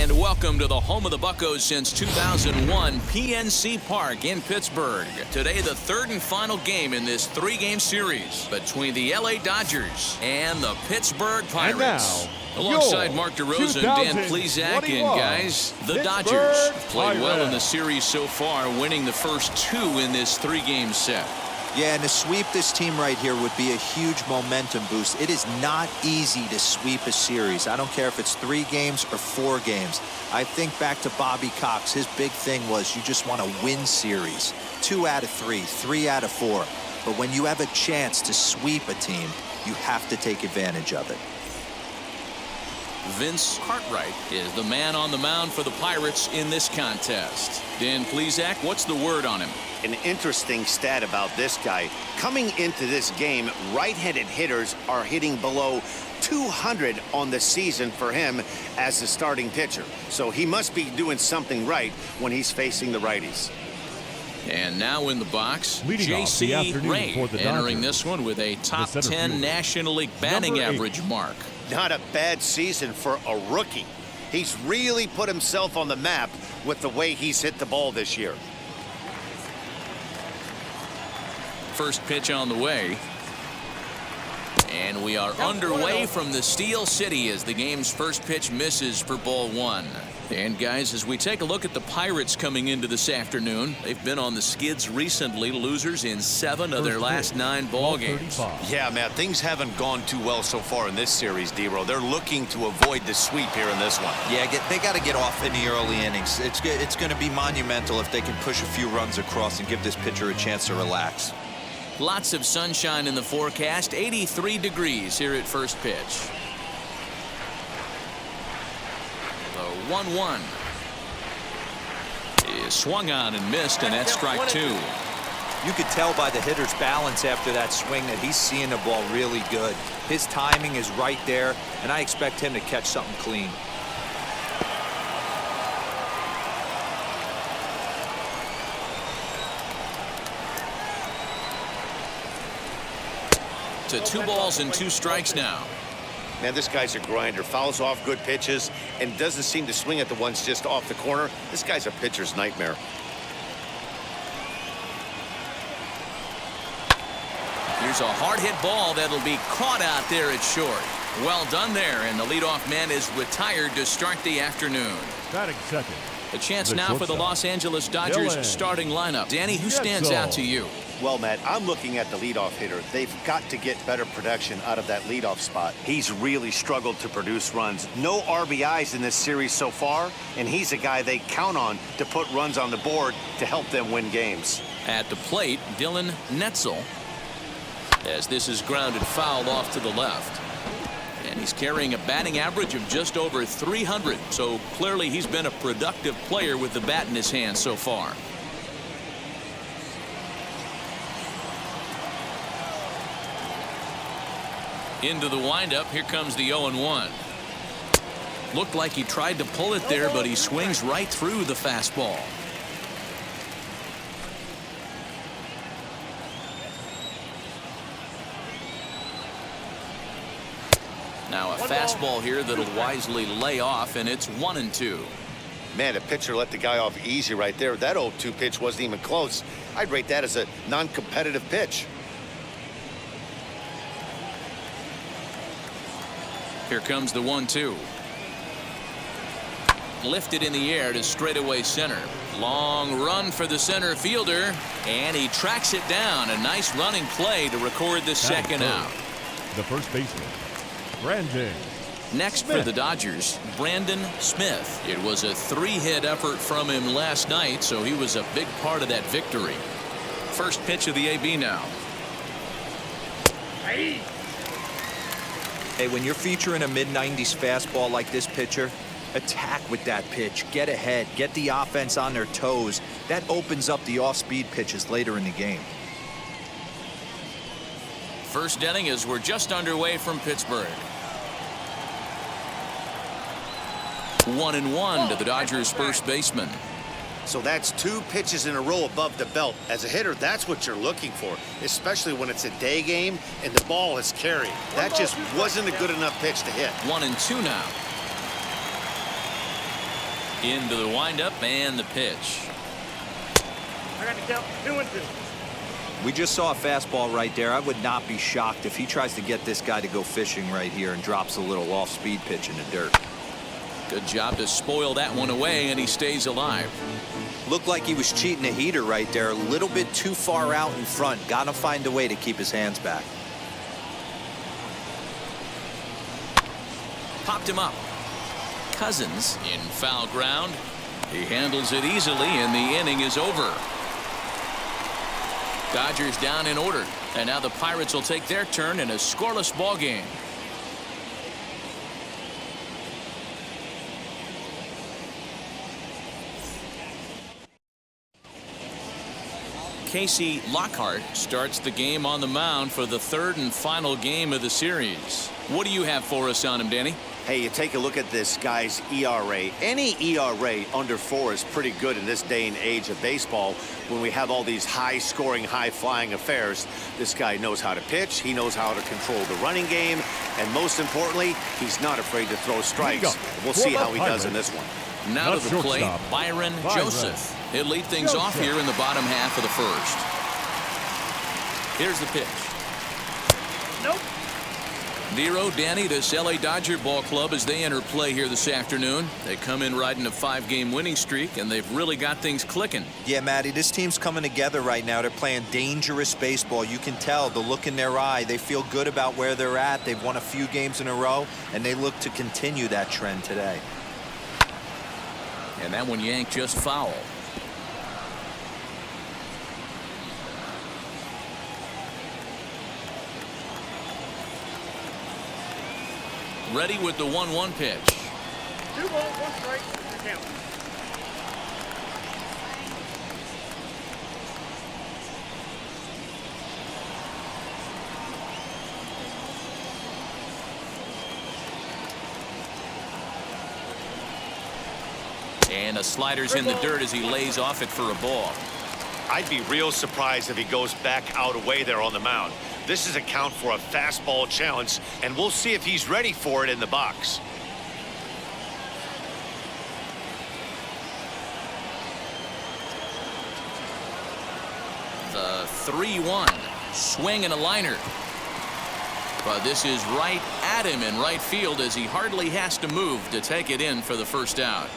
And welcome to the home of the Buccos since 2001, PNC Park in Pittsburgh. Today, the third and final game in this three-game series between the LA Dodgers and the Pittsburgh Pirates. Alongside Mark DeRosa and Dan Plesac, and guys, the Dodgers played well in the series so far, winning the first two in this three-game set. Yeah, and to sweep this team right here would be a huge momentum boost. It is not easy to sweep a series. I don't care if it's 3 games or 4 games. I think back to Bobby Cox. His big thing was you just want to win series. 2 out of 3, 3 out of 4. But when you have a chance to sweep a team, you have to take advantage of it. Vince Cartwright is the man on the mound for the Pirates in this contest. Dan Plesac, what's the word on him? An interesting stat about this guy. Coming into this game, right-handed hitters are hitting below 200 on the season for him as the starting pitcher. So he must be doing something right when he's facing the righties. And now in the box, J.C. Ray entering this one with a top 10 National League batting average mark. Not a bad season for a rookie. He's really put himself on the map with the way he's hit the ball this year. First pitch on the way. And we are underway from the Steel City as the game's first pitch misses for ball 1. And guys, as we take a look at the Pirates coming into this afternoon, they've been on the skids recently, losers in 7 of their last 9 ball games. Yeah, man, things haven't gone too well so far in this series, D-Row. They're looking to avoid the sweep here in this one. Yeah, they got to get off in the early innings. It's going to be monumental if they can push a few runs across and give this pitcher a chance to relax. Lots of sunshine in the forecast, 83 degrees here at first pitch. The 1-1 is swung on and missed, and that's strike 2. You could tell by the hitter's balance after that swing that he's seeing the ball really good. His timing is right there, and I expect him to catch something clean. To 2 balls and 2 strikes now. Man, this guy's a grinder. Fouls off good pitches and doesn't seem to swing at the ones just off the corner. This guy's a pitcher's nightmare. Here's a hard hit ball that'll be caught out there at short. Well done there, and the leadoff man is retired to start the afternoon. Batting second. A chance now for the Los Angeles Dodgers starting lineup. Danny, who stands out to you? Well, Matt, I'm looking at the leadoff hitter. They've got to get better production out of that leadoff spot. He's really struggled to produce runs. No RBIs in this series so far, and he's a guy they count on to put runs on the board to help them win games. At the plate, Dylan Netzel, as this is grounded foul off to the left. And he's carrying a batting average of just over 300, so clearly he's been a productive player with the bat in his hand so far. Into the windup, here comes the 0-1. Looked like he tried to pull it there, but he swings right through the fastball. Now a fastball here that'll wisely lay off, and it's 1-2. Man, a pitcher let the guy off easy right there. That 0-2 pitch wasn't even close. I'd rate that as a non-competitive pitch. Here comes the 1-2. Lifted in the air to straightaway center. Long run for the center fielder, and he tracks it down. A nice running play to record the second out. The first baseman, Brandon Next Smith. for the Dodgers, Brandon Smith. It was a 3-hit effort from him last night, so he was a big part of that victory. First pitch of the AB now. Hey, when you're featuring a mid-90s fastball like this pitcher, attack with that pitch. Get ahead. Get the offense on their toes. That opens up the off-speed pitches later in the game. First inning as we're just underway from Pittsburgh. 1-1 to the Dodgers' first baseman. So that's 2 pitches in a row above the belt. As a hitter, that's what you're looking for, especially when it's a day game and the ball is carried. That just wasn't a good enough pitch to hit. 1-2 now. Into the windup and the pitch. I got to count 2-2. We just saw a fastball right there. I would not be shocked if he tries to get this guy to go fishing right here and drops a little off-speed pitch in the dirt. Good job to spoil that one away, and he stays alive. Looked like he was cheating a heater right there. A little bit too far out in front. Got to find a way to keep his hands back. Popped him up. Cousins in foul ground. He handles it easily, and the inning is over. Dodgers down in order, and now the Pirates will take their turn in a scoreless ball game. Casey Lockhart starts the game on the mound for the third and final game of the series. What do you have for us on him, Danny? Hey, you take a look at this guy's ERA. Any ERA under 4 is pretty good in this day and age of baseball when we have all these high-scoring, high-flying affairs. This guy knows how to pitch. He knows how to control the running game. And most importantly, he's not afraid to throw strikes. We'll see how he does in this one. Now to the plate, Byron Joseph. He'll lead things off here in the bottom half of the first. Here's the pitch. Nope. Nero, Danny, this LA Dodger ball club as they enter play here this afternoon. They come in riding a 5-game winning streak, and they've really got things clicking. Yeah, Matty, this team's coming together right now. They're playing dangerous baseball. You can tell the look in their eye. They feel good about where they're at. They've won a few games in a row, and they look to continue that trend today. And that one yanked just foul. Ready with the 1-1 pitch. 2 balls, 1 strike, your count. And a slider's in the dirt as he lays off it for a ball. I'd be real surprised if he goes back out away there on the mound. This is a count for a fastball challenge, and we'll see if he's ready for it in the box. The 3-1 swing and a liner. But this is right at him in right field as he hardly has to move to take it in for the first out.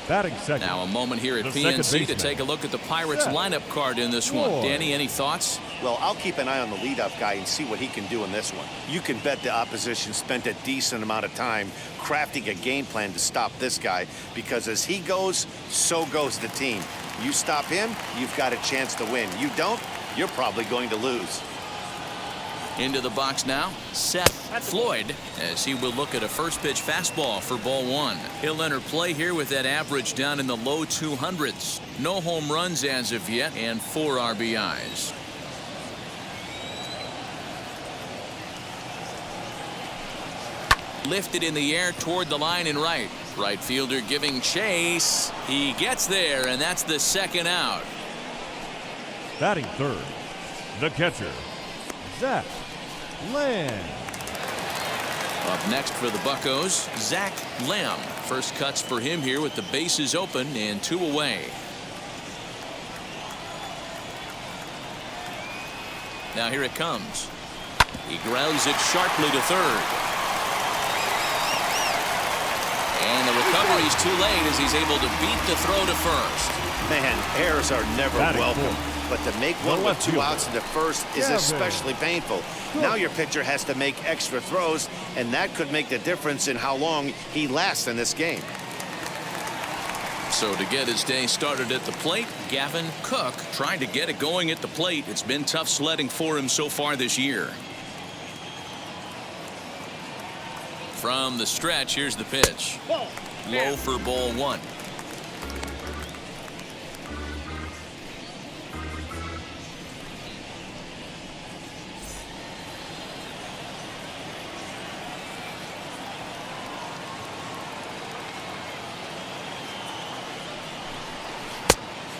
Batting second. Now a moment here at The second PNC to baseman. take a look at the Pirates lineup card in this one. Danny, any thoughts? Well, I'll keep an eye on the leadoff guy and see what he can do in this one. You can bet the opposition spent a decent amount of time crafting a game plan to stop this guy, because as he goes, so goes the team. You stop him, you've got a chance to win. You don't, you're probably going to lose. Into the box now, Seth Floyd, as he will look at a first pitch fastball for ball 1. He'll enter play here with that average down in the low 200s. No home runs as of yet, and 4 RBIs. Lifted in the air toward the line and right. Right fielder giving chase. He gets there, and that's the second out. Batting third, the catcher, Zach Lamb. Up next for the Buccos, Zach Lamb. First cuts for him here with the bases open and 2 away. Now here it comes. He grounds it sharply to third. And the recovery is too late as he's able to beat the throw to first. Man, errors are never Batting welcome. fourth. But to make one with 2 outs in the first is Gavin especially painful. Cook. Now your pitcher has to make extra throws, and that could make the difference in how long he lasts in this game. So to get his day started at the plate, Gavin Cook trying to get it going at the plate. It's been tough sledding for him so far this year. From the stretch, here's the pitch. Ball. Low for ball 1.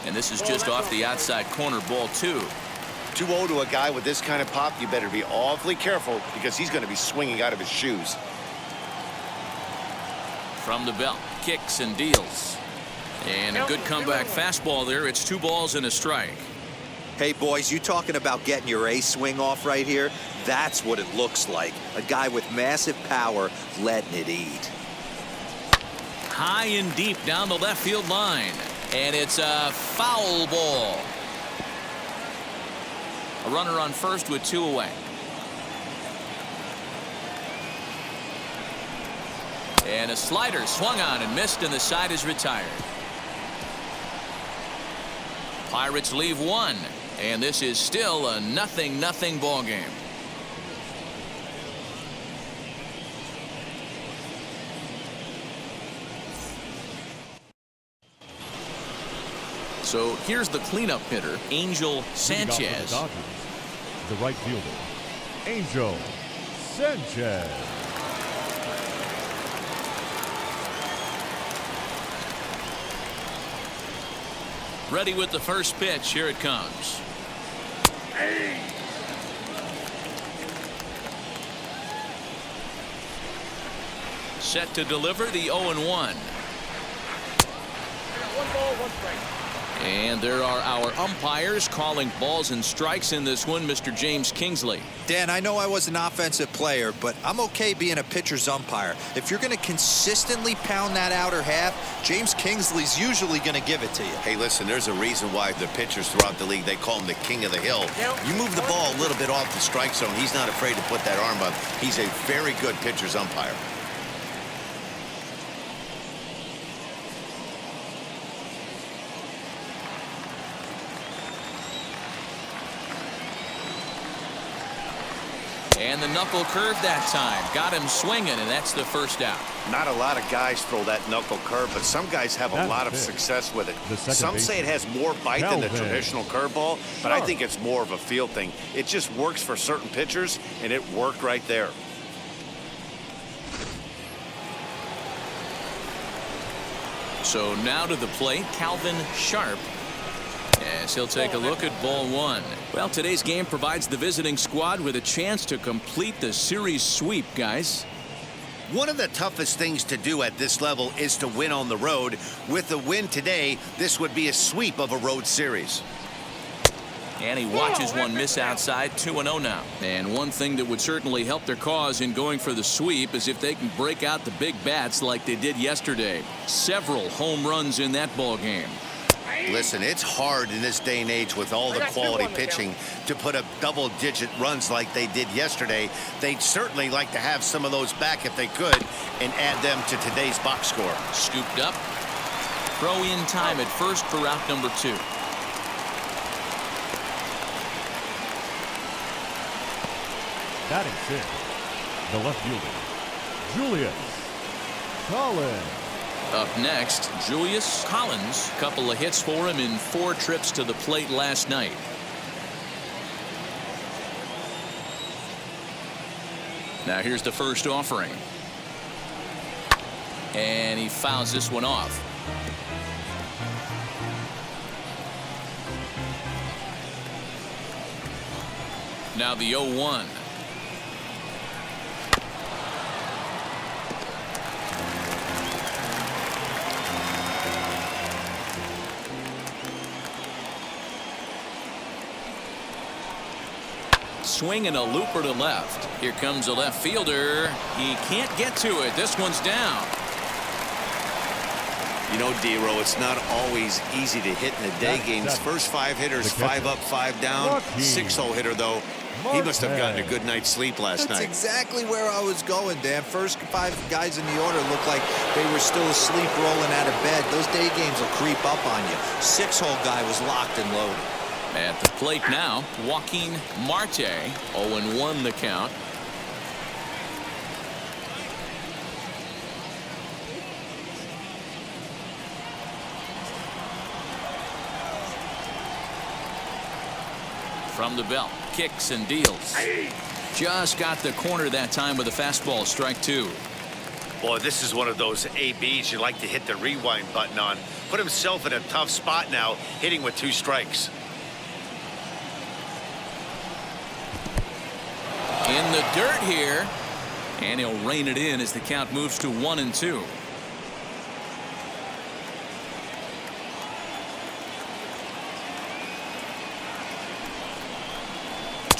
And this is just off the outside corner, ball 2. 2-0 to a guy with this kind of pop, you better be awfully careful, because he's going to be swinging out of his shoes. From the belt, kicks and deals. And a good comeback fastball there. It's 2 balls and a strike. Hey, boys, you talking about getting your A swing off right here? That's what it looks like. A guy with massive power letting it eat. High and deep down the left field line. And it's a foul ball. A runner on first with 2 away. And a slider swung on and missed, and the side is retired. Pirates leave 1, and this is still a 0-0 ball game. So here's the cleanup hitter, Angel Sanchez. The right fielder, Angel Sanchez. Ready with the first pitch. Here it comes. Set to deliver the 0-1. 1 ball, 1 strike. And there are our umpires calling balls and strikes in this one, Mr. James Kingsley. Dan, I know I was an offensive player, but I'm okay being a pitcher's umpire. If you're going to consistently pound that outer half, James Kingsley's usually going to give it to you. Hey, listen, there's a reason why the pitchers throughout the league, they call him the king of the hill. You move the ball a little bit off the strike zone, he's not afraid to put that arm up. He's a very good pitcher's umpire. And the knuckle curve that time. Got him swinging, and that's the first out. Not a lot of guys throw that knuckle curve, but some guys have a lot of success with it. Some say it has more bite than the traditional curveball, but I think it's more of a feel thing. It just works for certain pitchers, and it worked right there. So now to the plate, Calvin Sharp. As he'll take a look at ball 1. Well, today's game provides the visiting squad with a chance to complete the series sweep, guys. One of the toughest things to do at this level is to win on the road. With the win today, this would be a sweep of a road series. And he watches one miss outside, 2-0 now. And one thing that would certainly help their cause in going for the sweep is if they can break out the big bats like they did yesterday. Several home runs in that ball game. Listen, it's hard in this day and age with all the quality pitching to put up double-digit runs like they did yesterday. They'd certainly like to have some of those back if they could and add them to today's box score. Scooped up. Throw in time at first for out number 2. Batting 6, the left fielder, Julius Colin. Up next, Julius Collins. Couple of hits for him in 4 trips to the plate last night. Now here's the first offering. And he fouls this one off. Now the 0-1. Swinging a looper to left. Here comes a left fielder. He can't get to it. This one's down. You know, D-Row, it's not always easy to hit in the day games. First 5 hitters, 5 up, 5 down. 6-hole hitter, though. He must have gotten a good night's sleep last night. That's exactly where I was going, Dan. First 5 guys in the order looked like they were still asleep rolling out of bed. Those day games will creep up on you. 6-hole guy was locked and loaded. At the plate now, Joaquin Marte. 0-1 the count. From the belt, kicks and deals. Just got the corner that time with a fastball, strike 2. Boy, this is one of those ABs you like to hit the rewind button on. Put himself in a tough spot now, hitting with 2 strikes. In the dirt here, and he'll rein it in as the count moves to 1-2.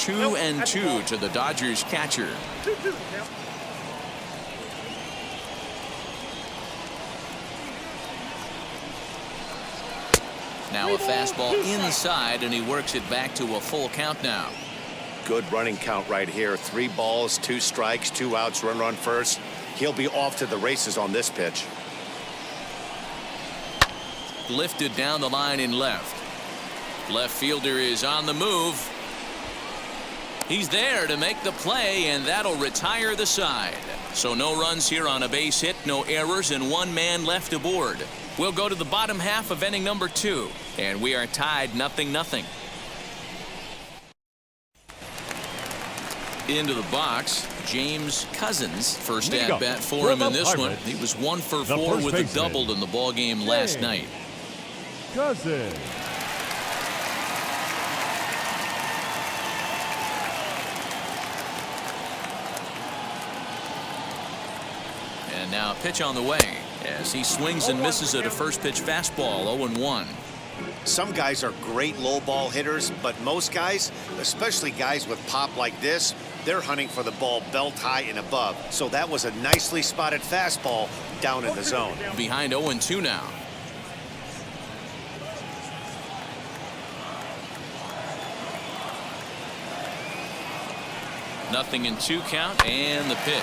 2-2 to the Dodgers catcher. 2-2 the count. Now a fastball inside, and he works it back to a full count now. Good running count right here. 3 balls, 2 strikes, 2 outs, run on first. He'll be off to the races on this pitch. Lifted down the line in left. Left fielder is on the move. He's there to make the play, and that'll retire the side. So no runs here on a base hit, no errors, and 1 man left aboard. We'll go to the bottom half of inning number 2, and we are tied 0-0. Into the box, James Cousins. First at bat for him in this one. He was 1 for 4 with a double in the ball game last night. Cousins. And now a pitch on the way as he swings and misses at a first pitch fastball. 0-1. Some guys are great low ball hitters, but most guys, especially guys with pop like this, they're hunting for the ball belt high and above. So that was a nicely spotted fastball down in the zone. Behind 0-2 now. Nothing in 2 count, and the pitch.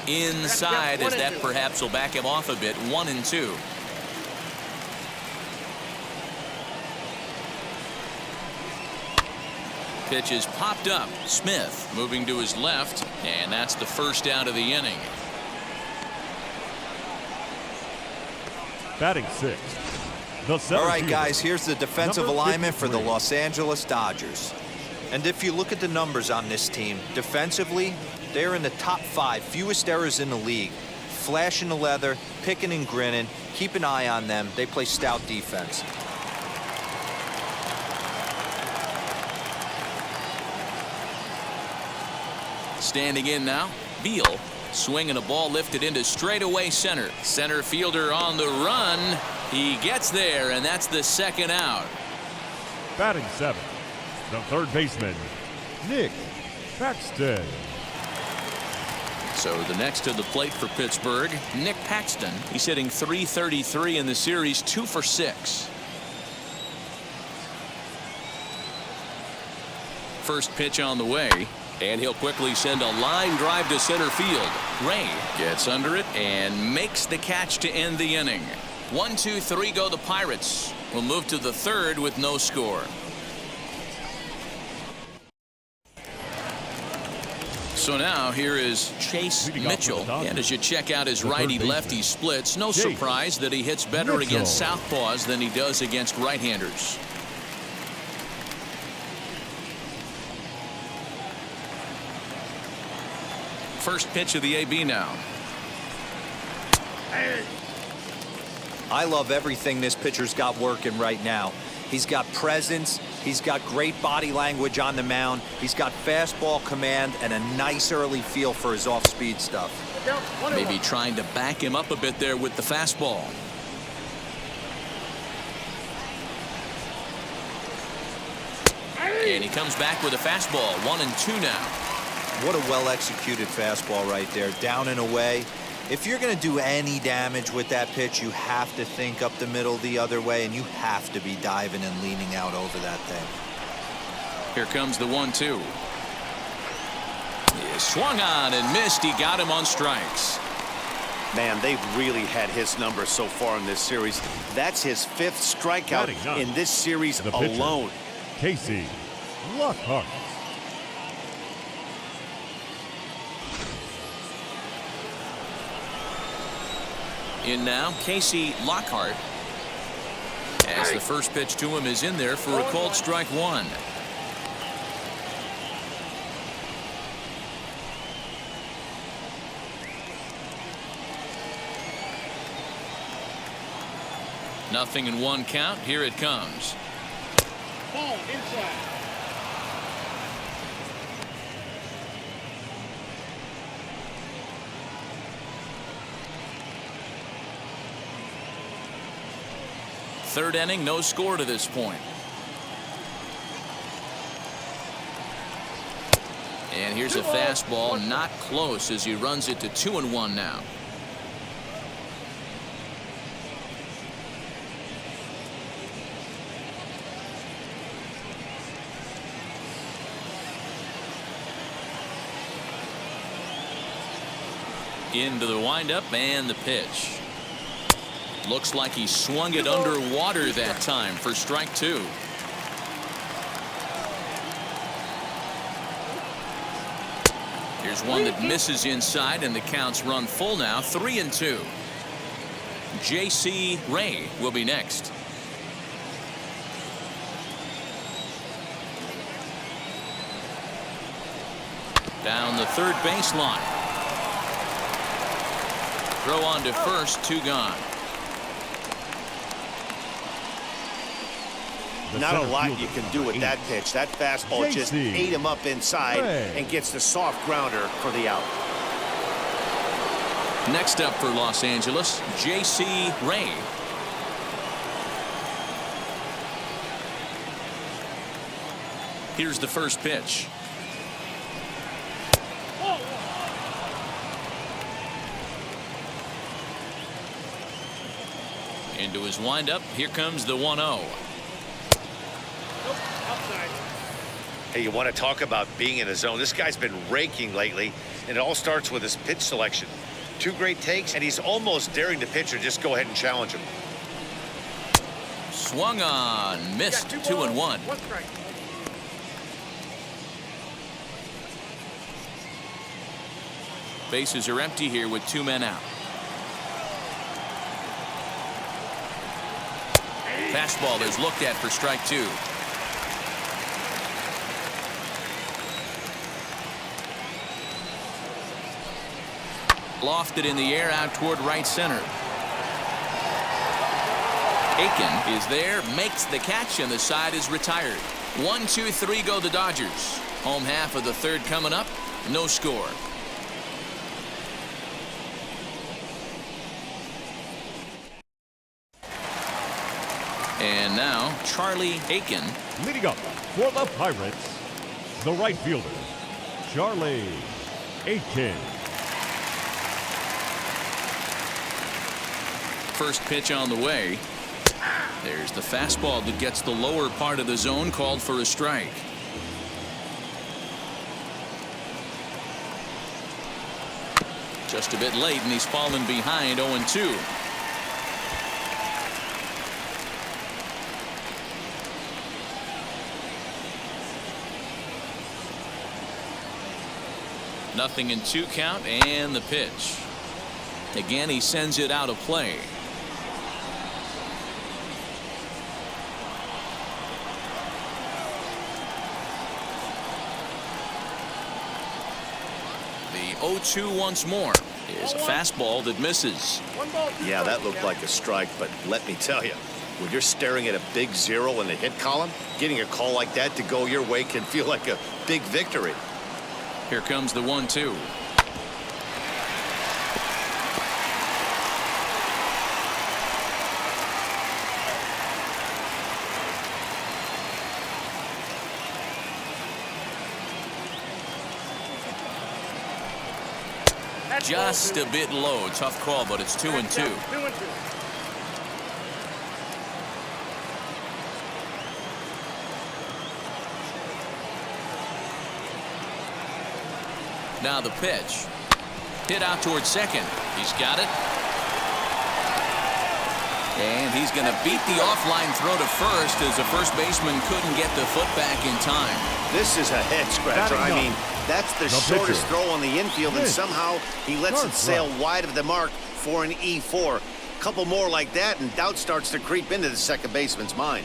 Inside, as that perhaps will back him off a bit. 1-2. Pitch is popped up. Smith moving to his left, and that's the first out of the inning. Batting 6th, the center All right, fielder, guys, here's the defensive number alignment for the 53. Los Angeles Dodgers. And if you look at the numbers on this team, defensively, they're in the top 5 fewest errors in the league. Flashing the leather, picking and grinning. Keep an eye on them. They play stout defense. Standing in now, Beal. Swinging a ball lifted into straightaway center. Center fielder on the run. He gets there, and that's the second out. Batting 7th, the third baseman, Nick Paxton. So the next to the plate for Pittsburgh, Nick Paxton. He's hitting .333 in the series, 2 for 6. First pitch on the way, and he'll quickly send a line drive to center field. Ray gets under it and makes the catch to end the inning. 1-2-3 go the Pirates. We'll move to the 3rd with no score. So now here is Chase Mitchell, and as you check out his righty-lefty splits, no surprise that he hits better against southpaws than he does against right-handers. First pitch of the AB now. I love everything this pitcher's got working right now. He's got presence. He's got great body language on the mound. He's got fastball command and a nice early feel for his off-speed stuff. Maybe trying to back him up a bit there with the fastball. And he comes back with a fastball. 1-2 now. What a well-executed fastball right there, down and away. If you're going to do any damage with that pitch, you have to think up the middle the other way, and you have to be diving and leaning out over that thing. Here comes the 1-2. He is swung on and missed. He got him on strikes. Man, they've really had his number so far in this series. That's his 5th strikeout in this series alone. Casey Lockhart. In now, Casey Lockhart. As the first pitch to him is in there for a called strike 1. Nothing in 1 count. Here it comes. Ball inside. Third inning, no score to this point. And here's a fastball, not close, as he runs it to 2-1 now. Into the windup and the pitch. Looks like he swung it underwater that time for strike 2. Here's one that misses inside, and the count's run full now, 3-2. J.C. Ray will be next. Down the third baseline. Throw on to first, 2 gone. Not a lot you can do with that pitch. That fastball just ate him up inside and gets the soft grounder for the out. Next up for Los Angeles, J.C. Ray. Here's the first pitch. Into his windup. Here comes the 1-0. Hey, you want to talk about being in a zone? This guy's been raking lately, and it all starts with his pitch selection. 2 great takes, and he's almost daring the pitcher just go ahead and challenge him. Swung on, missed, 2-1. Bases are empty here with 2 men out. Fastball is looked at for strike 2. Lofted in the air out toward right center. Aiken is there, makes the catch, and the side is retired. 1, 2, 3 go the Dodgers. Home half of the third coming up. No score. And now Charlie Aiken. Leading up for the Pirates, the right fielder, Charlie Aiken. First pitch on the way. There's the fastball that gets the lower part of the zone, called for a strike. Just a bit late, and he's fallen behind 0-2. Nothing in 2 count, and the pitch. Again, he sends it out of play. The 0-2 once more is a fastball that misses. Yeah, that looked like a strike, but let me tell you, when you're staring at a big 0 in the hit column, getting a call like that to go your way can feel like a big victory. Here comes the 1-2. Just a bit low. Tough call, but it's 2-2. Now the pitch. Hit out towards second. He's got it. And he's going to beat the offline throw to first, as the first baseman couldn't get the foot back in time. This is a head scratcher. I mean, that's the shortest throw on the infield, and somehow he lets it sail wide of the mark for an E4. A couple more like that, and doubt starts to creep into the second baseman's mind.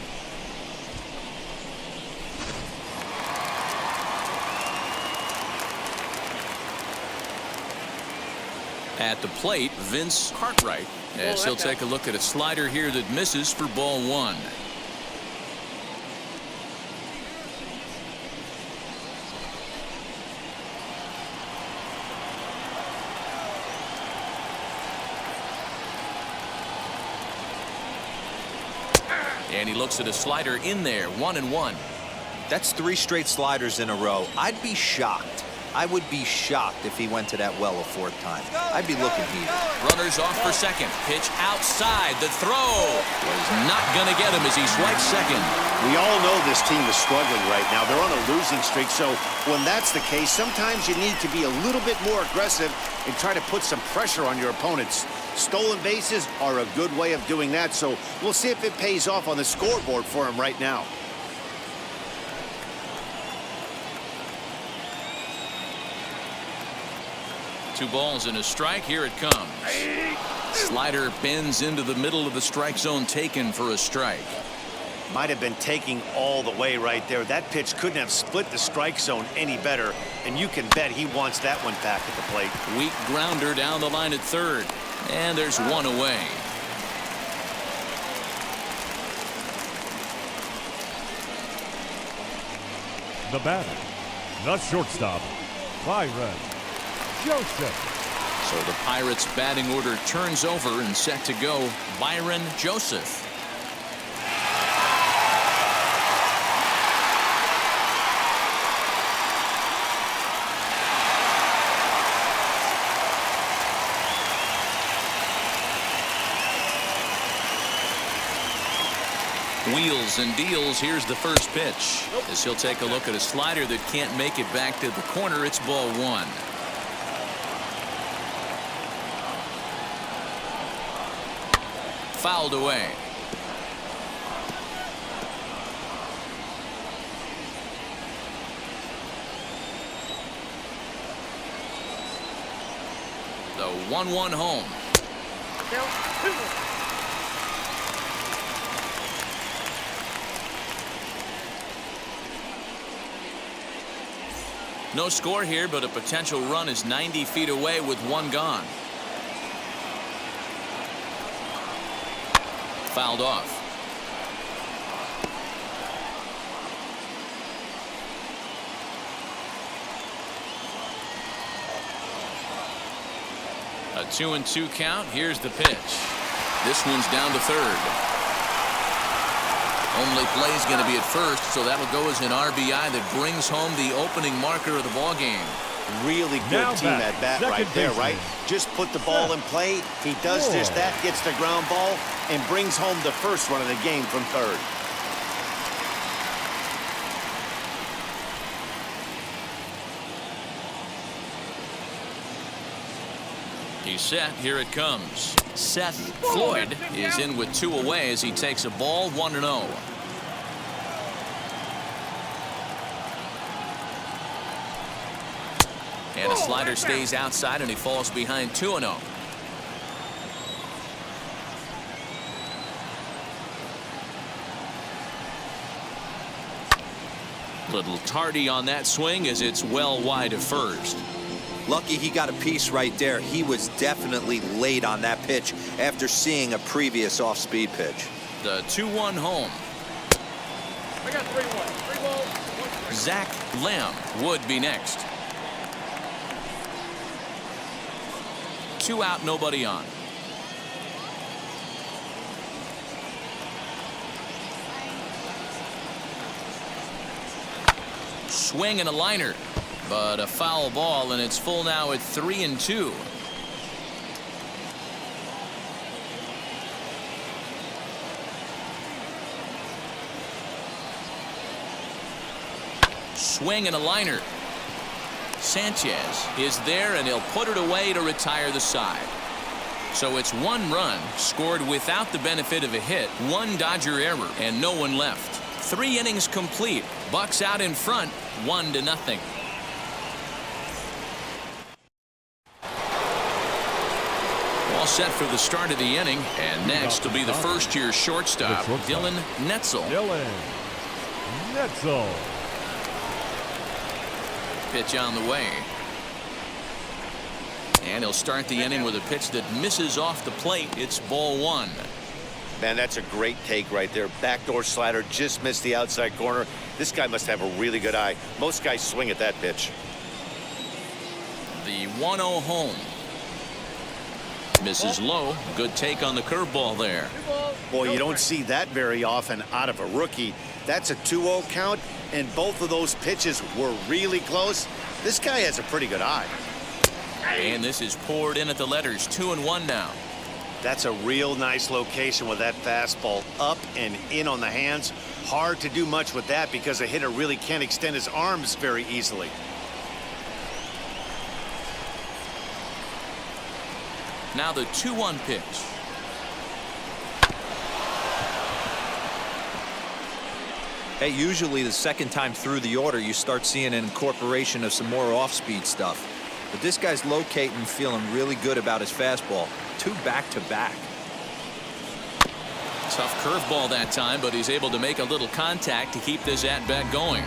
At the plate, Vince Cartwright, as he'll take a look at a slider here that misses for ball 1. And he looks at a slider in there, 1-1. That's 3 straight sliders in a row. I'd be shocked. I would be shocked if he went to that well a 4th time. I'd be looking heated. Runners off for second. Pitch outside. The throw was not going to get him as he swipes second. We all know this team is struggling right now. They're on a losing streak, so when that's the case, sometimes you need to be a little bit more aggressive and try to put some pressure on your opponents. Stolen bases are a good way of doing that, so we'll see if it pays off on the scoreboard for him right now. Two balls and a strike. Here it comes. Slider bends into the middle of the strike zone, taken for a strike. Might have been taking all the way right there. That pitch couldn't have split the strike zone any better, and you can bet he wants that one back at the plate. Weak grounder down the line at third, and there's one away. The batter, the shortstop, Byron Joseph. So the Pirates' batting order turns over and set to go. Byron Joseph. Wheels and deals. Here's the first pitch. As he'll take a look at a slider that can't make it back to the corner. It's ball 1. Fouled away. The 1-1 home. Count 2-1. No score here, but a potential run is 90 feet away with 1 gone. Fouled off. A 2-2 count. Here's the pitch. This one's down to third. Only play's going to be at first, so that'll go as an RBI that brings home the opening marker of the ball game. Really good team at bat right there, right? Just put the ball in play. He does just that, gets the ground ball, and brings home the first run of the game from third. He's set. Here it comes. Seth Floyd is in with 2 away as he takes a ball, 1-0. And a slider stays outside and he falls behind 2-0. Little tardy on that swing as it's well wide of first. Lucky he got a piece right there. He was definitely late on that pitch after seeing a previous off-speed pitch. The 2-1 home. I got 3-1. 3 balls, 1 strike. Zach Lamb would be next. 2 out, nobody on. Swing and a liner, but a foul ball, and it's full now at 3-2. Swing and a liner. Sanchez is there, and he'll put it away to retire the side. So it's 1 run scored without the benefit of a hit, 1 Dodger error, and no one left. 3 innings complete. Bucks out in front, 1-0. All set for the start of the inning, and next will be the first-year shortstop, Dylan Netzel. Netzel. Pitch on the way. And he'll start the inning with a pitch that misses off the plate. It's ball 1. Man, that's a great take right there. Backdoor slider just missed the outside corner. This guy must have a really good eye. Most guys swing at that pitch. The 1-0 home. Misses low. Good take on the curveball there. 2 balls, Boy, you don't see that very often out of a rookie. That's a 2-0 count, and both of those pitches were really close. This guy has a pretty good eye. And this is poured in at the letters. 2-1 now. That's a real nice location with that fastball up and in on the hands. Hard to do much with that because a hitter really can't extend his arms very easily. Now the 2-1 pitch. Hey, usually the second time through the order, you start seeing an incorporation of some more off-speed stuff. But this guy's locating, feeling really good about his fastball. 2 back-to-back. Tough curveball that time, but he's able to make a little contact to keep this at-bat going.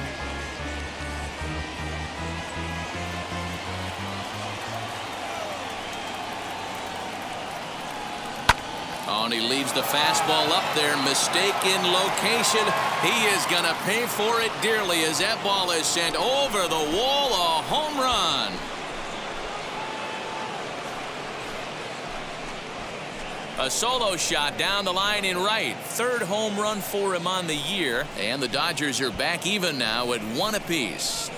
Oh, and he leaves the fastball up there. Mistaken location. He is going to pay for it dearly as that ball is sent over the wall. A home run. A solo shot down the line in right. 3rd home run for him on the year. And the Dodgers are back even now at 1 apiece.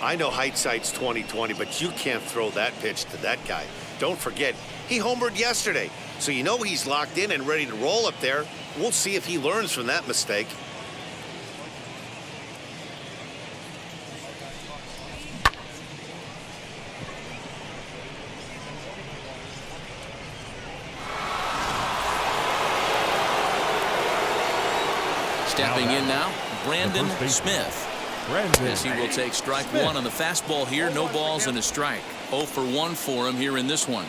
I know hindsight's 20/20, but you can't throw that pitch to that guy. Don't forget, he homered yesterday. So you know he's locked in and ready to roll up there. We'll see if he learns from that mistake. Stepping in now, Brandon Smith. As he will take strike 1 on the fastball here. No balls and a strike. 0 for 1 for him here in this one.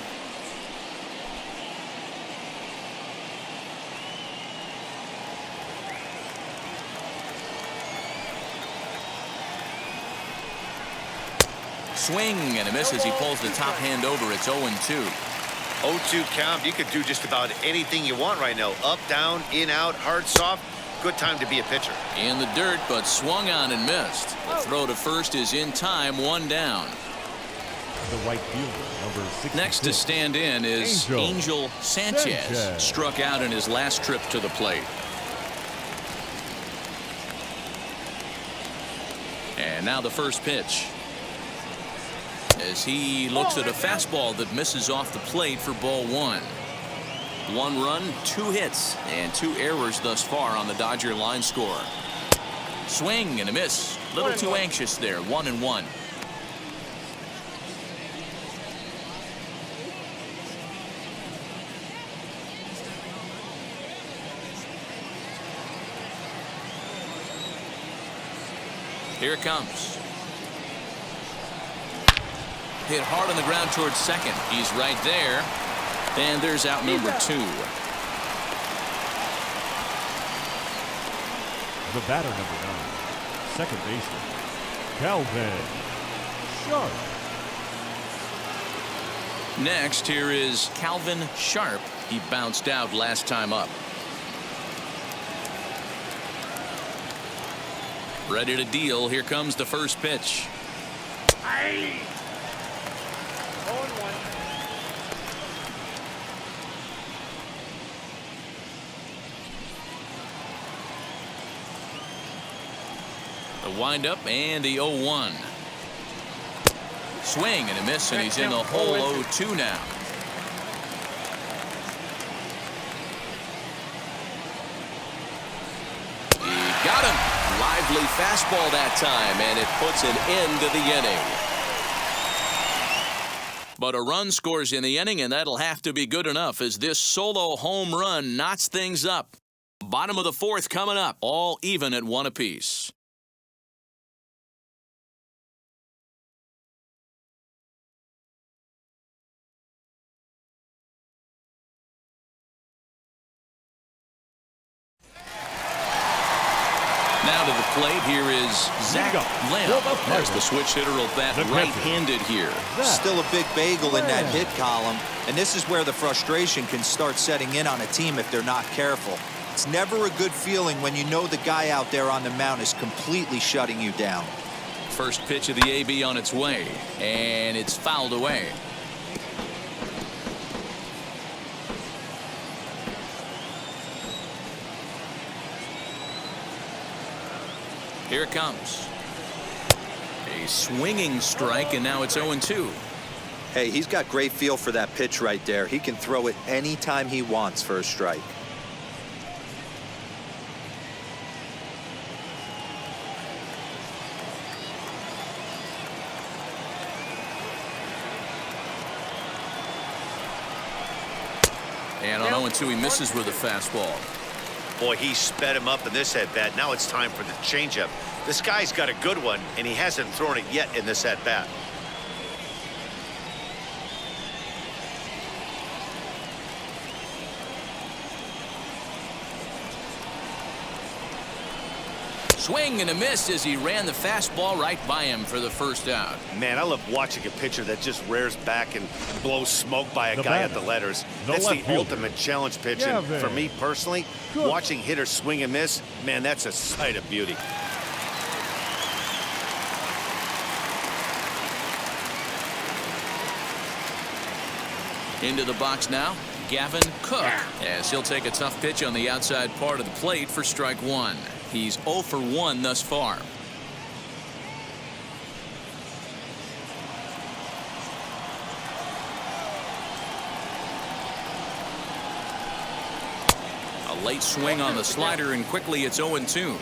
Swing and a miss as he pulls the top hand over. It's 0-2. 0-2 count. You could do just about anything you want right now. Up, down, in, out, hard, soft. Good time to be a pitcher. In the dirt, but swung on and missed. The throw to first is in time. 1 down. The right fielder, number 66. Next to stand in is Angel Sanchez. Struck out in his last trip to the plate. And now the first pitch. As he looks at a fastball that misses off the plate for ball 1. 1 run, 2 hits, and 2 errors thus far on the Dodger line score. Swing and a miss. Little too anxious there. 1-1. Here it comes. Hit hard on the ground towards second. He's right there. And there's out number 2. The batter, number 9, second baseman, Gavin Cook. Next, here is Calvin Sharp. He bounced out last time up. Ready to deal. Here comes the first pitch. 0-1. The windup and the 0-1. Swing and a miss, and he's in the hole. 0-2 now. He got him. Lively fastball that time, and it puts an end to the inning. But a run scores in the inning, and that'll have to be good enough as this solo home run knots things up. Bottom of the 4th coming up, all even at 1 apiece. Now to the plate, here is Zach Lamb. There's the switch hitter will bat right-handed here. Still a big bagel in that hit column, and this is where the frustration can start setting in on a team if they're not careful. It's never a good feeling when you know the guy out there on the mound is completely shutting you down. First pitch of the AB on its way, and it's fouled away. Here it comes. A swinging strike, and now it's 0-2. Hey, he's got great feel for that pitch right there. He can throw it anytime he wants for a strike. And on 0-2, he misses with a fastball. Boy, he sped him up in this at-bat. Now it's time for the changeup. This guy's got a good one, and he hasn't thrown it yet in this at-bat. Swing and a miss as he ran the fastball right by him for the first out. Man, I love watching a pitcher that just rears back and blows smoke by a The guy batter, at the letters. the That's left the fielder, ultimate challenge pitch. And Gavin for me personally, Cook. watching hitters swing and miss, man, that's a sight of beauty. Into the box now, Gavin Cook, as he'll take a tough pitch on the outside part of the plate for strike one. He's 0 for 1 thus far. A late swing on the slider, and quickly it's 0-2.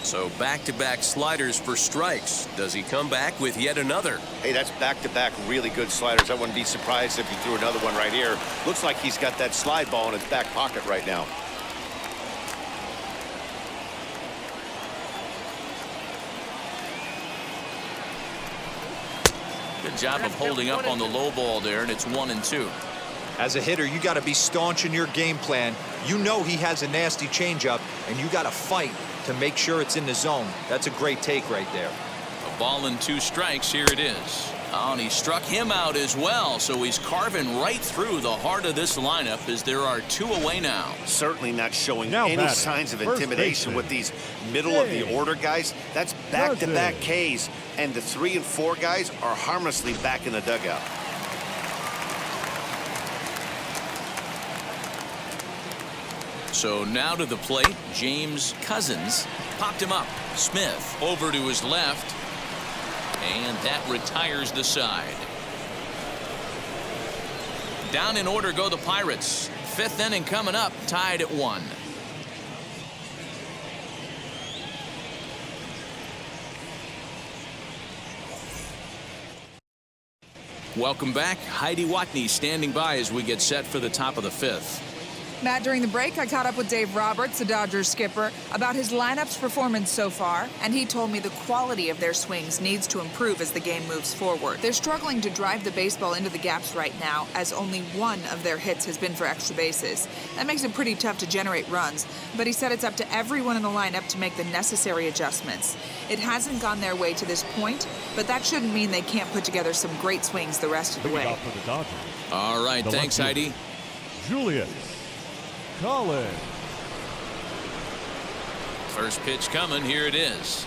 So back-to-back sliders for strikes. Does he come back with yet another? Hey, that's back-to-back really good sliders. I wouldn't be surprised if he threw another one right here. Looks like he's got that slide ball in his back pocket right now. Good job of holding up on the low ball there, and it's 1-2. As a hitter, you got to be staunch in your game plan. You know he has a nasty changeup, and you got to fight to make sure it's in the zone. That's a great take right there. A ball and 2 strikes. Here it is. Oh, and he struck him out as well, so he's carving right through the heart of this lineup as there are 2 away now. Certainly not showing Now any batting, signs of first intimidation baseman, with these middle of the order guys. That's back-to-back Ks, and the 3 and 4 guys are harmlessly back in the dugout. So now to the plate, James Cousins popped him up. Smith over to his left, and that retires the side. Down in order go the Pirates. 5th inning coming up, tied at 1. Welcome back. Heidi Watney standing by as we get set for the top of the 5th. Matt, during the break, I caught up with Dave Roberts, the Dodgers skipper, about his lineup's performance so far, and he told me the quality of their swings needs to improve as the game moves forward. They're struggling to drive the baseball into the gaps right now, as only 1 of their hits has been for extra bases. That makes it pretty tough to generate runs, but he said it's up to everyone in the lineup to make the necessary adjustments. It hasn't gone their way to this point, but that shouldn't mean they can't put together some great swings the rest of the way. For the Dodgers, All right, The thanks, left Heidi. Julius Colin. First pitch coming. Here it is.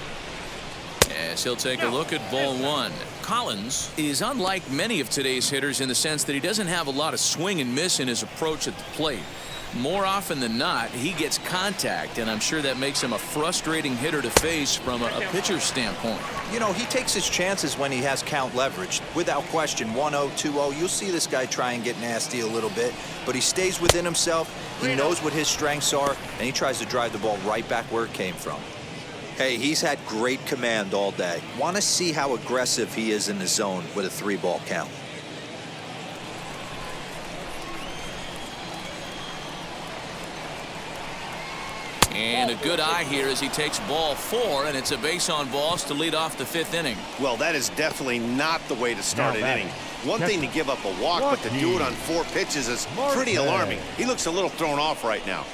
As he'll take a look at ball 1. Collins is unlike many of today's hitters in the sense that he doesn't have a lot of swing and miss in his approach at the plate. More often than not, he gets contact, and I'm sure that makes him a frustrating hitter to face from a pitcher's standpoint. You know, he takes his chances when he has count leverage. Without question, 1-0, 2-0, you'll see this guy try and get nasty a little bit, but he stays within himself. He knows what his strengths are, and he tries to drive the ball right back where it came from. Hey, he's had great command all day. Want to see how aggressive he is in the zone with a 3-ball count. And a good eye here as he takes ball 4, and it's a base on balls to lead off the 5th inning. Well, that is definitely not the way to start Now an batting, inning. One thing to give up a walk, but to do it on 4 pitches is pretty Marte. alarming. He looks a little thrown off right now.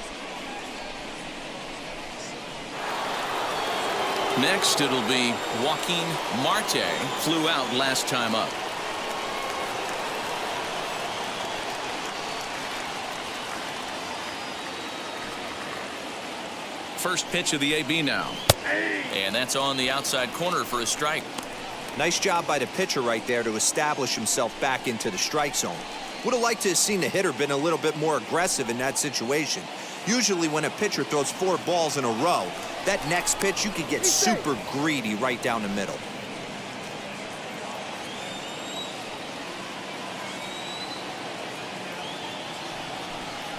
Next, it'll be Joaquin Marte. Flew out last time up. First pitch of the AB now. And that's on the outside corner for a strike. Nice job by the pitcher right there to establish himself back into the strike zone. Would have liked to have seen the hitter been a little bit more aggressive in that situation. Usually when a pitcher throws 4 balls in a row, that next pitch you could get super greedy right down the middle.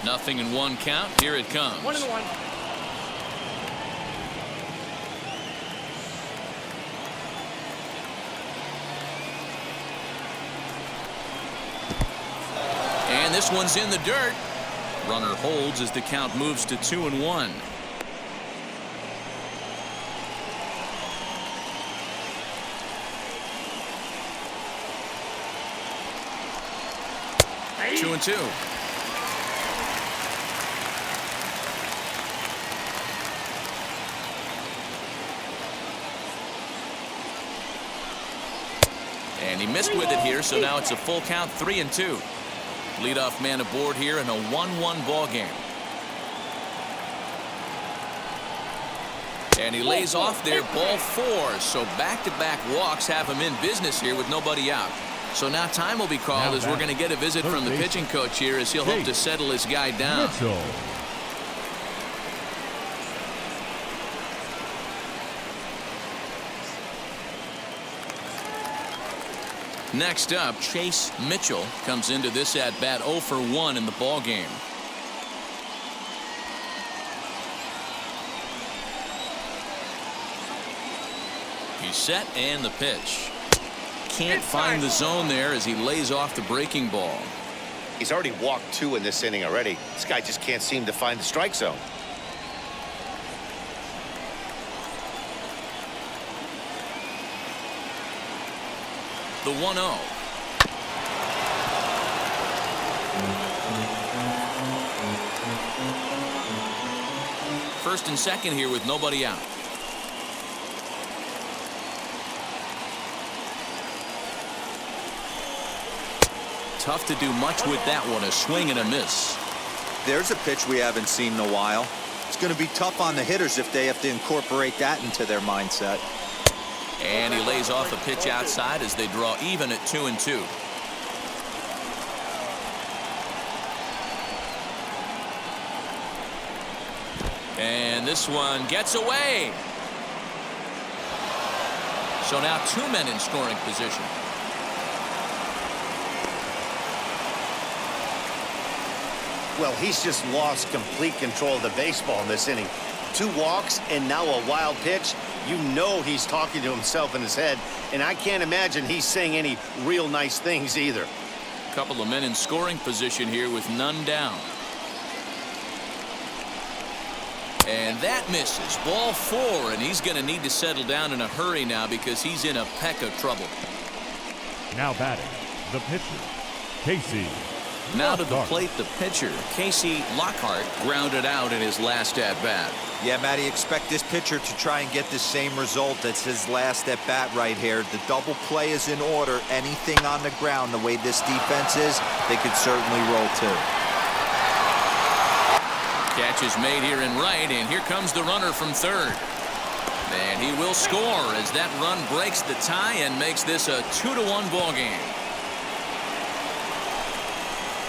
Nothing in 1 count. Here it comes. 1-1. And this one's in the dirt. Runner holds as the count moves to 2-1. Hey. 2-2. And he missed with it here, so now it's a full count, 3-2. Leadoff man aboard here in a 1-1 ball game. And he lays off there, ball 4. So back-to-back walks have him in business here with nobody out. So now time will be called as we're going to get a visit from the pitching coach here as he'll hope to settle his guy down. Netzel. Next up, Chase Mitchell comes into this at-bat 0 for 1 in the ball game. He's set and the pitch. Can't find the zone there as he lays off the breaking ball. He's already walked 2 in this inning already. This guy just can't seem to find the strike zone. The 1-0. First and second here with nobody out. Tough to do much with that one. A swing and a miss. There's a pitch we haven't seen in a while. It's going to be tough on the hitters if they have to incorporate that into their mindset. And he lays off a pitch outside as they draw even at 2-2. And this one gets away. So now 2 men in scoring position. Well, he's just lost complete control of the baseball in this inning. 2 walks and now a wild pitch. You know he's talking to himself in his head, and I can't imagine he's saying any real nice things either. Couple of men in scoring position here with none down. And that misses. Ball 4, and he's going to need to settle down in a hurry now because he's in a peck of trouble. Now batting, the pitcher, Casey. Now to the plate, the pitcher, Casey Lockhart, grounded out in his last at-bat. Yeah, Matty, expect this pitcher to try and get the same result as his last at-bat right here. The double play is in order. Anything on the ground, the way this defense is, they could certainly roll too. Catch is made here in right, and here comes the runner from third. And he will score as that run breaks the tie and makes this a 2-1 ball game.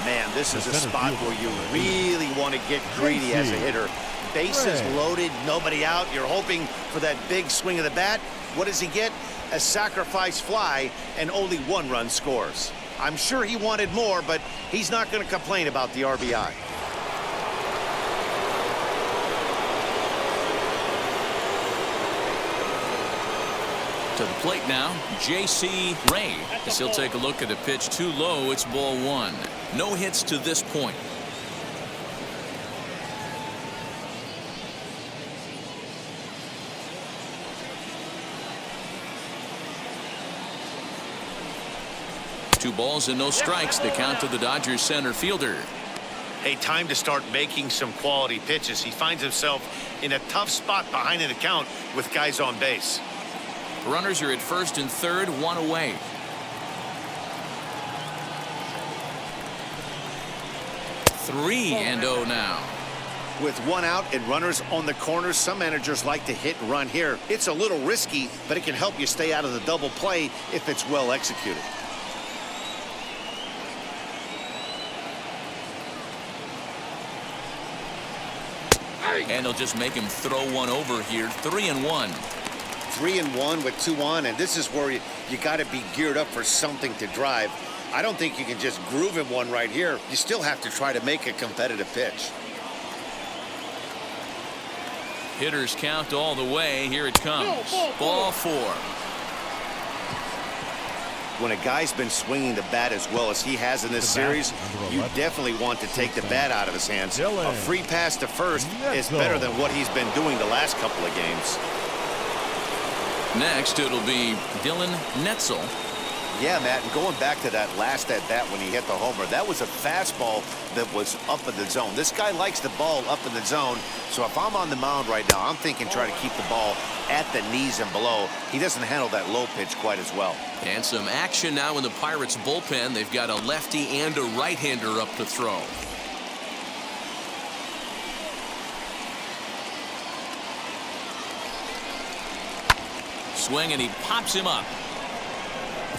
Man, this is a spot where you really want to get greedy as a hitter. Bases loaded, nobody out. You're hoping for that big swing of the bat. What does he get? A sacrifice fly, and only 1 run scores. I'm sure he wanted more, but he's not going to complain about the RBI. To the plate now, J.C. Ray. As he'll take a look at a pitch too low, it's ball 1. No hits to this point. Two balls and no strikes. The count to the Dodgers center fielder. Hey, time to start making some quality pitches. He finds himself in a tough spot behind an account with guys on base. Runners are at first and third, 1 away. Three and 0 now. With 1 out and runners on the corners, some managers like to hit and run here. It's a little risky, but it can help you stay out of the double play if it's well executed. And they'll just make him throw one over here. 3-1. 3-1 with 2 on, and this is where you got to be geared up for something to drive. I don't think you can just groove him one right here. You still have to try to make a competitive pitch. Hitters count all the way. Here it comes. Ball 4. When a guy's been swinging the bat as well as he has in this series, you definitely want to take the bat out of his hands. A free pass to first is better than what he's been doing the last couple of games. Next, it'll be Netzel. Yeah, Matt, and going back to that last at-bat when he hit the homer, that was a fastball that was up in the zone. This guy likes the ball up in the zone, so if I'm on the mound right now, I'm thinking try to keep the ball at the knees and below. He doesn't handle that low pitch quite as well. And some action now in the Pirates bullpen. They've got a lefty and a right-hander up to throw. Swing, and he pops him up.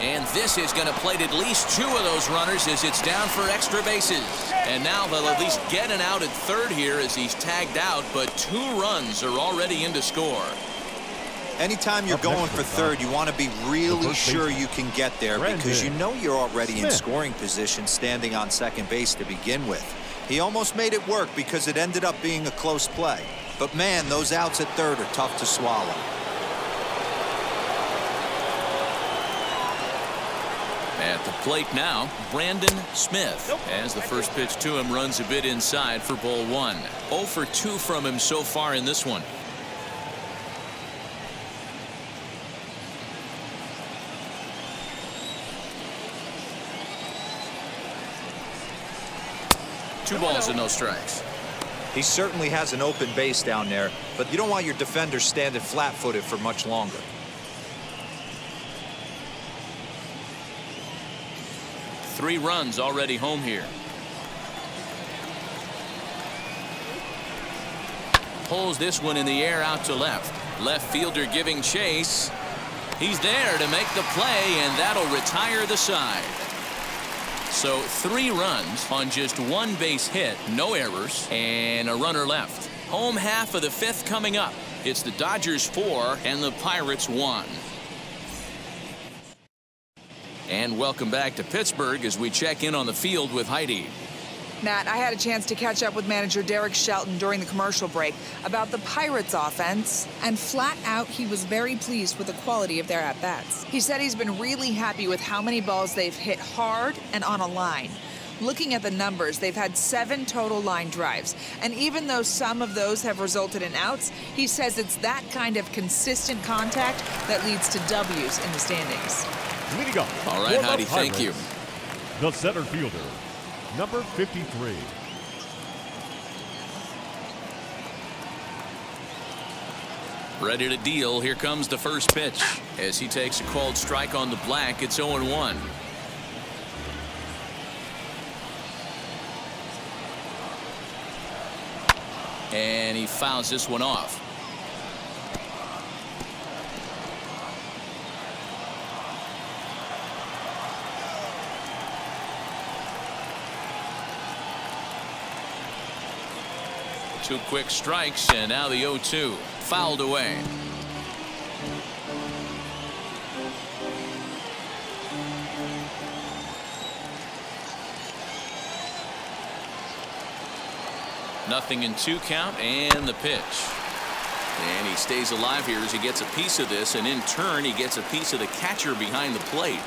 And this is going to plate at least 2 of those runners as it's down for extra bases. And now they'll at least get an out at third here as he's tagged out, but 2 runs are already in to score. Anytime you're going for third, you want to be really sure you can get there because you know you're already in scoring position standing on second base to begin with. He almost made it work because it ended up being a close play. But man, those outs at third are tough to swallow. At the plate now, Brandon Smith. As the first pitch to him runs a bit inside for ball 1. 0 for 2 from him so far in this one. Two balls and no strikes. He certainly has an open base down there, but you don't want your defender standing flat-footed for much longer. Three runs already home here. Pulls this one in the air out to left. Left fielder giving chase. He's there to make the play, and that'll retire the side. So 3 runs on just 1 base hit, no errors, and a runner left. Home half of the 5th coming up. It's the Dodgers 4 and the Pirates 1. And welcome back to Pittsburgh as we check in on the field with Heidi. Matt, I had a chance to catch up with manager Derek Shelton during the commercial break about the Pirates offense, and flat out he was very pleased with the quality of their at-bats. He said he's been really happy with how many balls they've hit hard and on a line. Looking at the numbers, they've had 7 total line drives, and even though some of those have resulted in outs, he says it's that kind of consistent contact that leads to W's in the standings. Leading off. All right, Heidi, thank you. The center fielder, number 53. Ready to deal. Here comes the first pitch. As he takes a called strike on the black, it's 0-1. And he fouls this one off. Two quick strikes, and now the 0-2. Fouled away. Nothing in 2 count, and the pitch. And he stays alive here as he gets a piece of this, and in turn he gets a piece of the catcher behind the plate.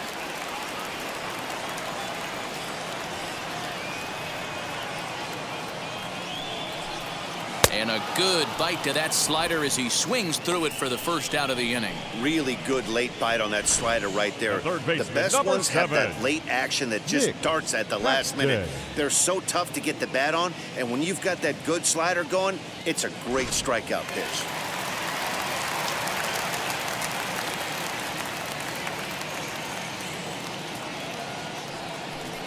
And a good bite to that slider as he swings through it for the first out of the inning. Really good late bite on that slider right there. The best ones have that late action that just darts at the last minute. They're so tough to get the bat on, and when you've got that good slider going, it's a great strikeout pitch.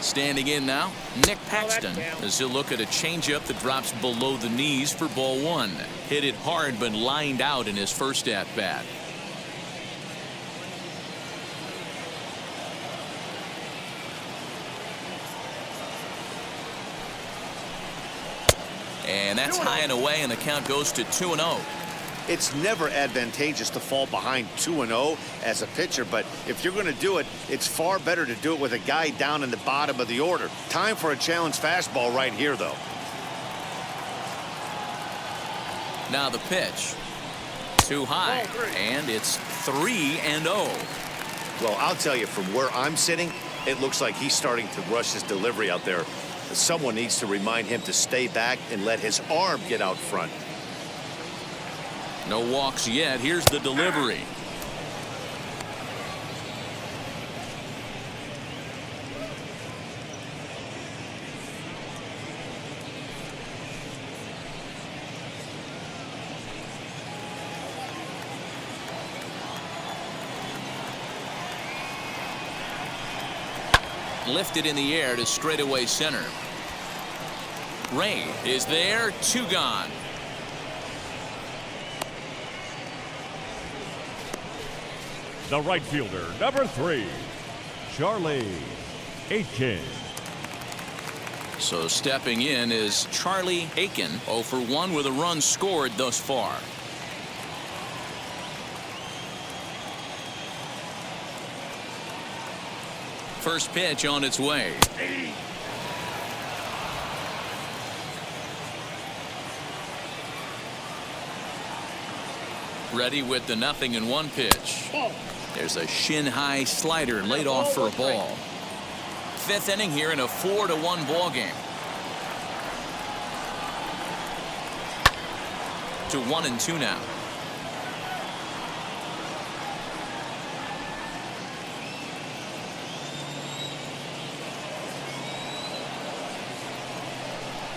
Standing in now, Nick Paxton, as he'll look at a changeup that drops below the knees for ball 1. Hit it hard, but lined out in his first at-bat. And that's high and away, and the count goes to 2-0. It's never advantageous to fall behind 2-0 as a pitcher, but if you're going to do it, it's far better to do it with a guy down in the bottom of the order. Time for a challenge fastball right here, though. Now the pitch. Too high, and it's 3-0. Well, I'll tell you, from where I'm sitting, it looks like he's starting to rush his delivery out there. Someone needs to remind him to stay back and let his arm get out front. No walks yet. Here's the delivery. Lifted in the air to straightaway center. Ray is there. 2 gone. The right fielder, number 3, Charlie Aiken. So stepping in is Charlie Aiken, 0 for 1 with a run scored thus far. First pitch on its way. Ready with the 0-1 pitch. There's a shin-high slider laid off for a ball. 5th inning here in a 4-1 ball game. To 1-2 now.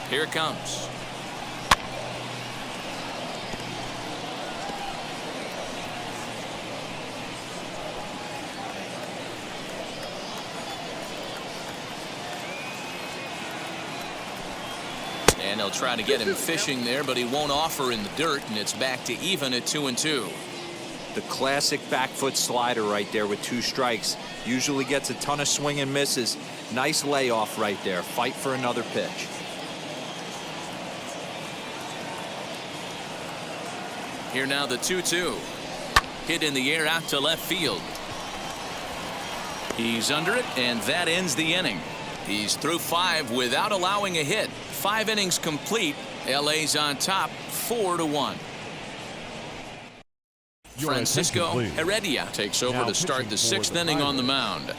Here it comes. And they'll try to get him fishing there, but he won't offer in the dirt, and it's back to even at 2-2. The classic back foot slider right there with 2 strikes. Usually gets a ton of swing and misses. Nice layoff right there. Fight for another pitch. Here now the 2-2. Hit in the air out to left field. He's under it, and that ends the inning. He's through 5 without allowing a hit. 5 innings complete. LA's on top 4-1. Francisco Heredia takes over to start the 6th inning on the mound.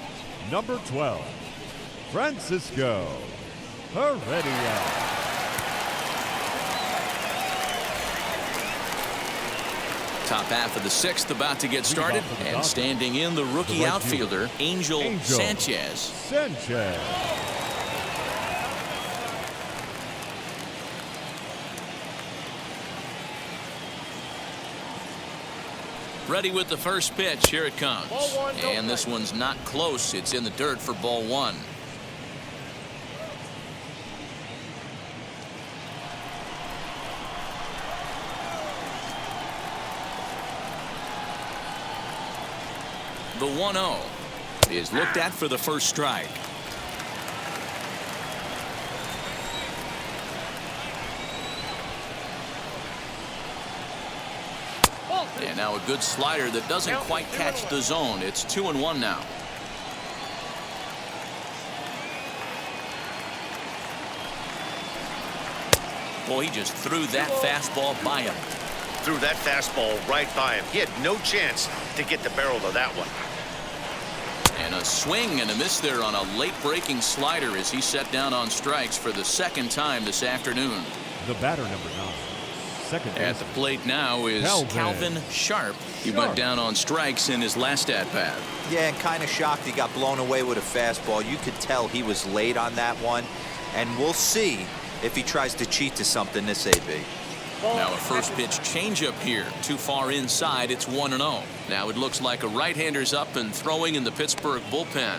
Number 12, Francisco Heredia. Top half of the 6th about to get started, and standing in the rookie outfielder, Angel Sanchez. Ready with the first pitch. Here it comes. And this one's not close. It's in the dirt for ball 1. The 1-0 is looked at for the first strike. And now a good slider that doesn't quite catch the zone. It's 2-1 now. Boy, he just threw that fastball by him. Threw that fastball right by him. He had no chance to get the barrel of that one. And a swing and a miss there on a late breaking slider as he set down on strikes for the 2nd time this afternoon. The batter, number 9. Second at the plate now is Calvin Sharp. He went down on strikes in his last at-bat. Yeah, and kind of shocked he got blown away with a fastball. You could tell he was late on that one, and we'll see if he tries to cheat to something this AB. Now a first pitch changeup here. Too far inside. It's 1-0. Now it looks like a right-hander's up and throwing in the Pittsburgh bullpen.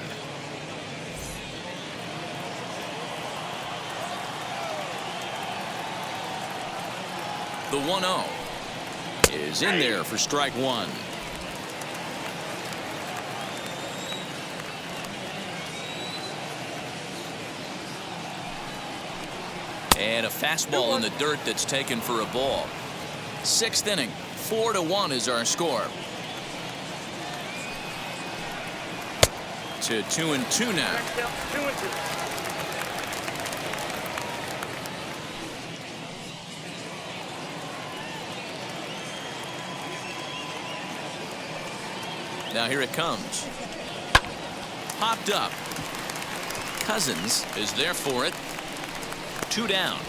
The 1-0 is in there for strike 1. And a fastball in the dirt that's taken for a ball. 6th inning, 4-1 is our score. To 2-2 now. 2-2. Now here it comes. Popped up. Cousins is there for it. 2 down.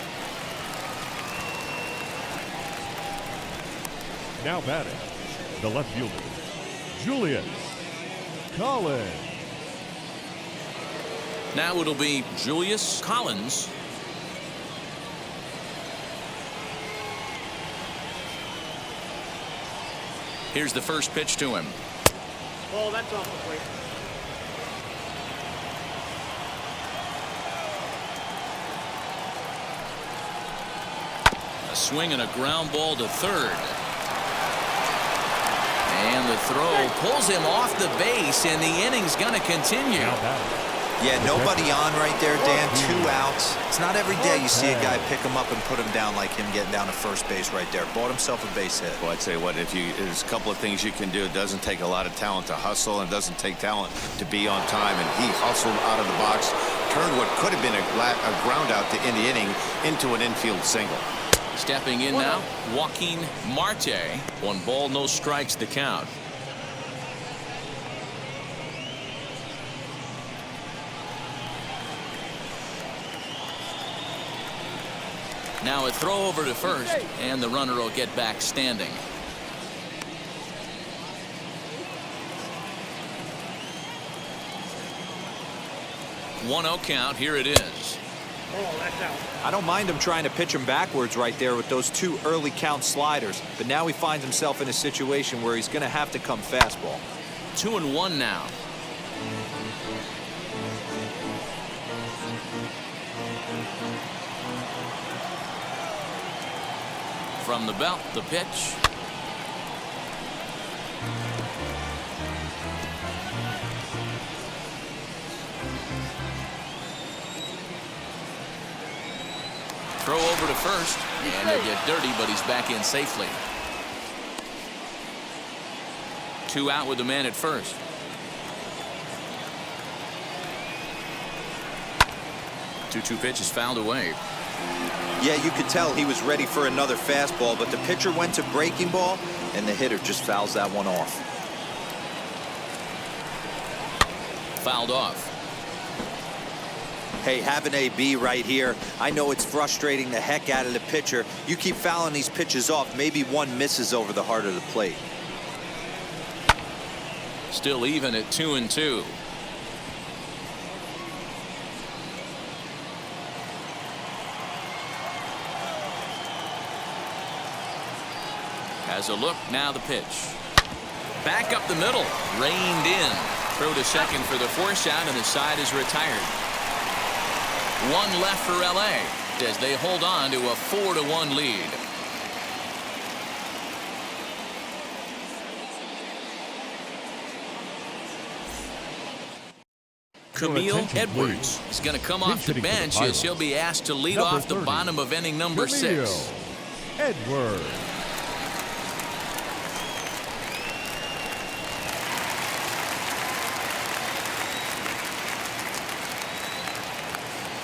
Now batting, the left fielder, Julius Collins. Now it'll be Julius Collins. Here's the first pitch to him. Ball, that's off the plate. A swing and a ground ball to third. And the throw pulls him off the base, and the inning's going to continue. Now batting. Yeah, nobody on right there, Dan. 2 outs. It's not every day you see a guy pick him up and put him down like him getting down to first base right there. Bought himself a base hit. Well, I'd say what, there's a couple of things you can do. It doesn't take a lot of talent to hustle, and it doesn't take talent to be on time. And he hustled out of the box, turned what could have been a ground out to end the inning into an infield single. Stepping in now, Joaquin Marte. 1 ball, no strikes, the count. Now a throw over to first, and the runner will get back standing. One 0 count. Here it is. Oh, that's out. I don't mind him trying to pitch him backwards right there with those 2 early count sliders, but now he finds himself in a situation where he's going to have to come fastball. 2-1 now. From the belt, the pitch. Throw over to first, and he'll get dirty, but he's back in safely. 2 out with the man at first. Two pitch is fouled away. Yeah, you could tell he was ready for another fastball, but the pitcher went to breaking ball, and the hitter just fouls that one off. Fouled off. Hey, have an AB right here. I know it's frustrating the heck out of the pitcher. You keep fouling these pitches off, maybe one misses over the heart of the plate. Still even at 2-2. Has a look, now the pitch. Back up the middle, reined in. Throw to second for the force out, and the side is retired. 1 left for LA as they hold on to a 4-1 lead. Camille Edwards is going to come off the bench as he'll be asked to lead off the bottom of inning number 6. Edwards.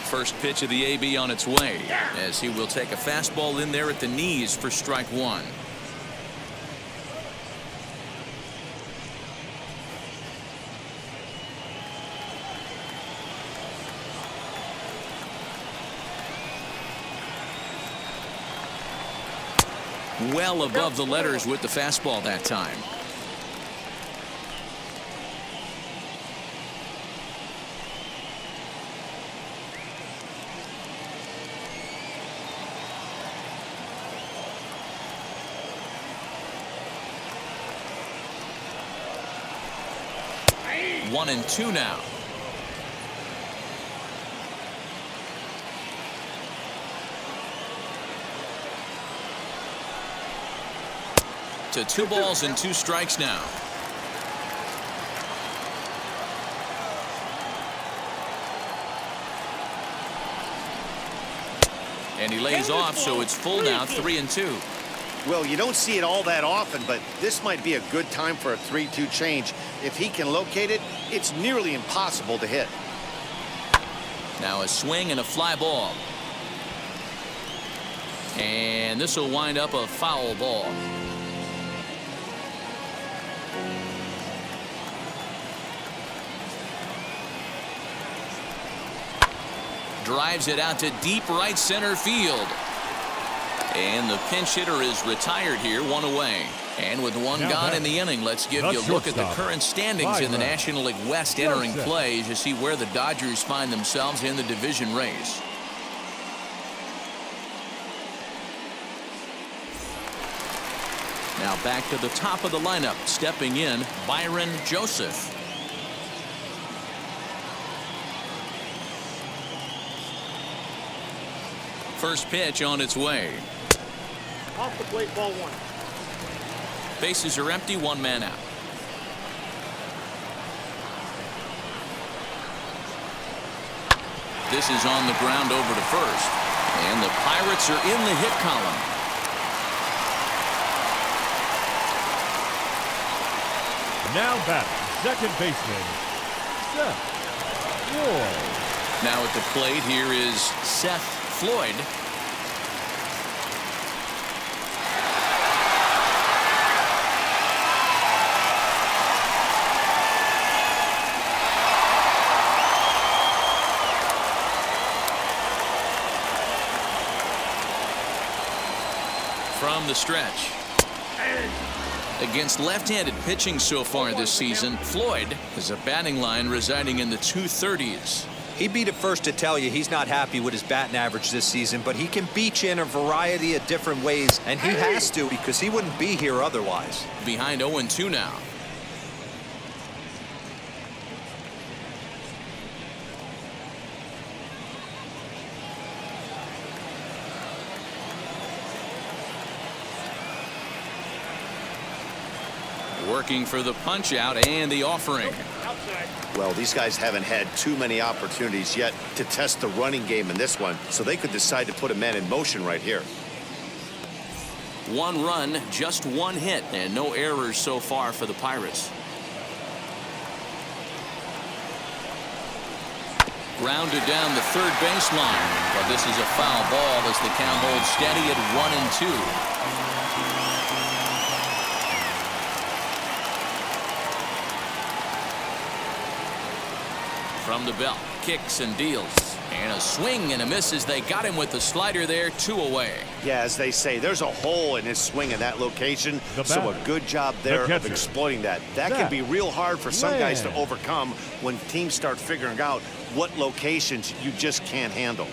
First pitch of the AB on its way as he will take a fastball in there at the knees for strike 1. Well above the letters with the fastball that time. One and 2 now. To 2 balls and 2 strikes now. And he lays off, so it's full now, 3-2. Well, you don't see it all that often, but this might be a good time for a 3-2 change. If he can locate it, it's nearly impossible to hit. Now a swing and a fly ball. And this will wind up a foul ball. Drives it out to deep right center field. And the pinch hitter is retired here, one away. And with one gone in the inning, let's give you a look at the current standings in the National League West entering play as you see where the Dodgers find themselves in the division race. Now back to the top of the lineup, stepping in, Byron Joseph. First pitch on its way. Off the plate, ball one. Bases are empty, one man out. This is on the ground over to first. And the Pirates are in the hit column. Now back, second baseman, Seth Floyd. Now at the plate here is Seth Floyd. From the stretch. Against left-handed pitching so far this season, Floyd has a batting line residing in the 230s. He'd be the first to tell you he's not happy with his batting average this season, but he can beat you in a variety of different ways, and he has to because he wouldn't be here otherwise. Behind 0-2 now. Working for the punch out and the offering. Well, these guys haven't had too many opportunities yet to test the running game in this one, so they could decide to put a man in motion right here. One run, just one hit, and no errors so far for the Pirates. Grounded down the third baseline, but this is a foul ball as the count holds steady at 1-2. From the belt, kicks and deals. And a swing and a miss as they got him with the slider there, 2 away. Yeah, as they say, there's a hole in his swing in that location, so a good job there of exploiting that. That can be real hard for some guys to overcome when teams start figuring out what locations you just can't handle.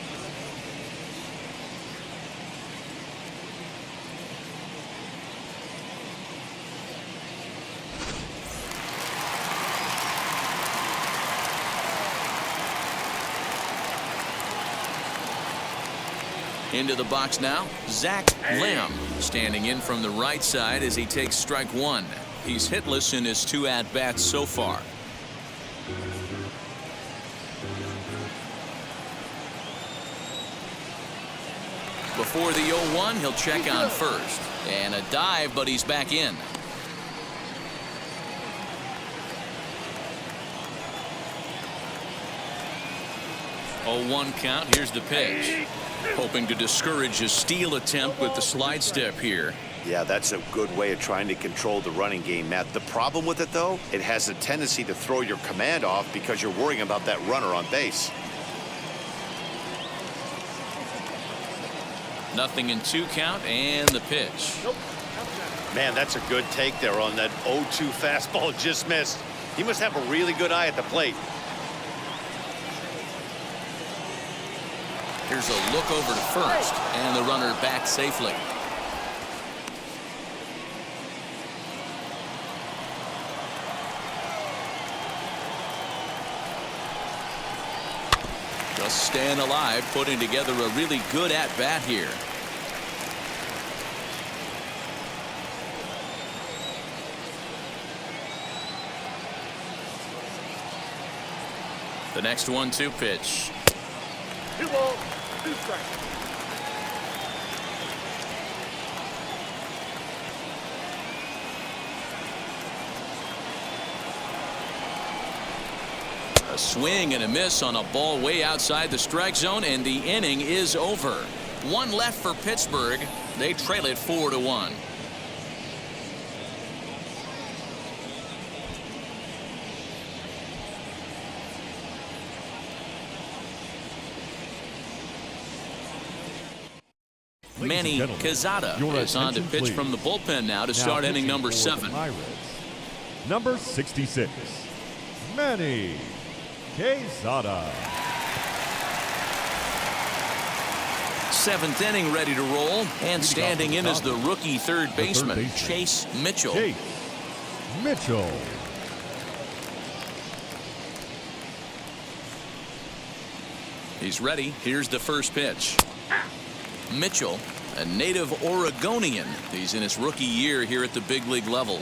Into the box now, Zach Lamb standing in from the right side as he takes strike one. He's hitless in his 2 at-bats so far. Before the 0-1, he'll check on first. And a dive, but he's back in. Oh, 1 count. Here's the pitch. Hoping to discourage a steal attempt with the slide step here. Yeah, that's a good way of trying to control the running game, Matt. The problem with it, though, it has a tendency to throw your command off because you're worrying about that runner on base. Nothing in 2 count and the pitch. Man, that's a good take there on that 0-2 fastball just missed. He must have a really good eye at the plate. Here's a look over to first, and the runner back safely. Just staying alive, putting together a really good at-bat here. The next 1-2 pitch. 2 balls, 2 strikes. swing and a miss on a ball way outside the strike zone, and the inning is over. One left for Pittsburgh. They trail it 4-1. Manny Quezada is on to pitch from the bullpen now to start inning number 7. Number 66, Manny Quezada. 7th inning ready to roll, and standing in is the rookie third baseman, Chase Mitchell. Chase Mitchell. He's ready. Here's the first pitch. Mitchell, a native Oregonian. He's in his rookie year here at the big league level.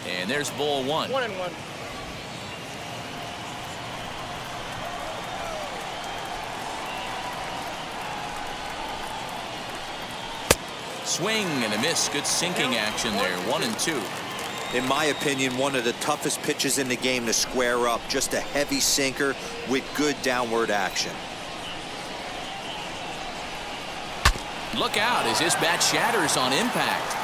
And there's ball 1. 1-1. Swing and a miss. Good sinking action there. 1-2. In my opinion, one of the toughest pitches in the game to square up. Just a heavy sinker with good downward action. Look out as this bat shatters on impact.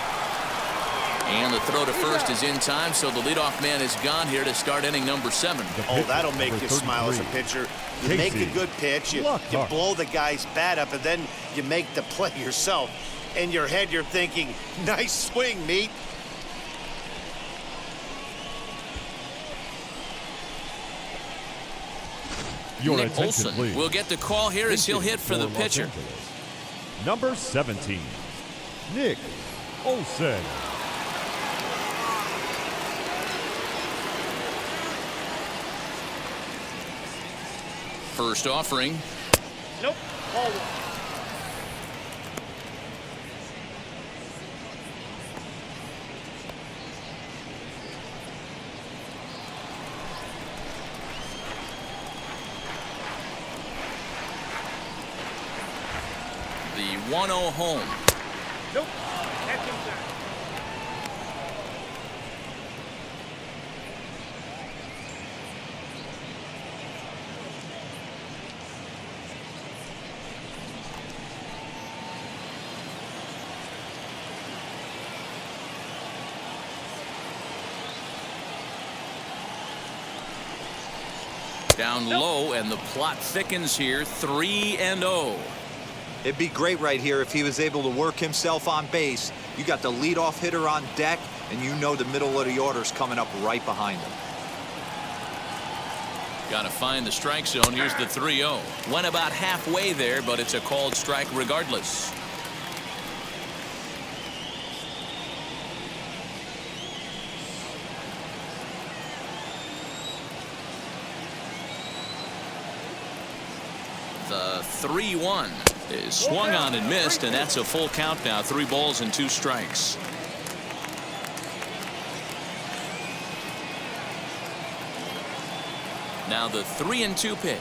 And the throw to first is in time, so the leadoff man is gone here to start inning number 7. Oh, that'll make you smile as a pitcher. You make a good pitch, you blow the guy's bat up, and then you make the play yourself. In your head, you're thinking, nice swing, meat. Nick Olson will get the call here as he'll hit for the pitcher. Number 17, Nick Olson. First offering. Nope. Ball 1. The 1-0 home. Nope. That's inside. Down low, and the plot thickens here. 3-0. It'd be great right here if he was able to work himself on base. You got the leadoff hitter on deck, and you know the middle of the order's coming up right behind him. Got to find the strike zone. Here's the 3-0. Went about halfway there, but it's a called strike regardless. The 3-1 is swung on and missed, and that's a full count now. 3 balls and 2 strikes. Now the 3-2 pitch.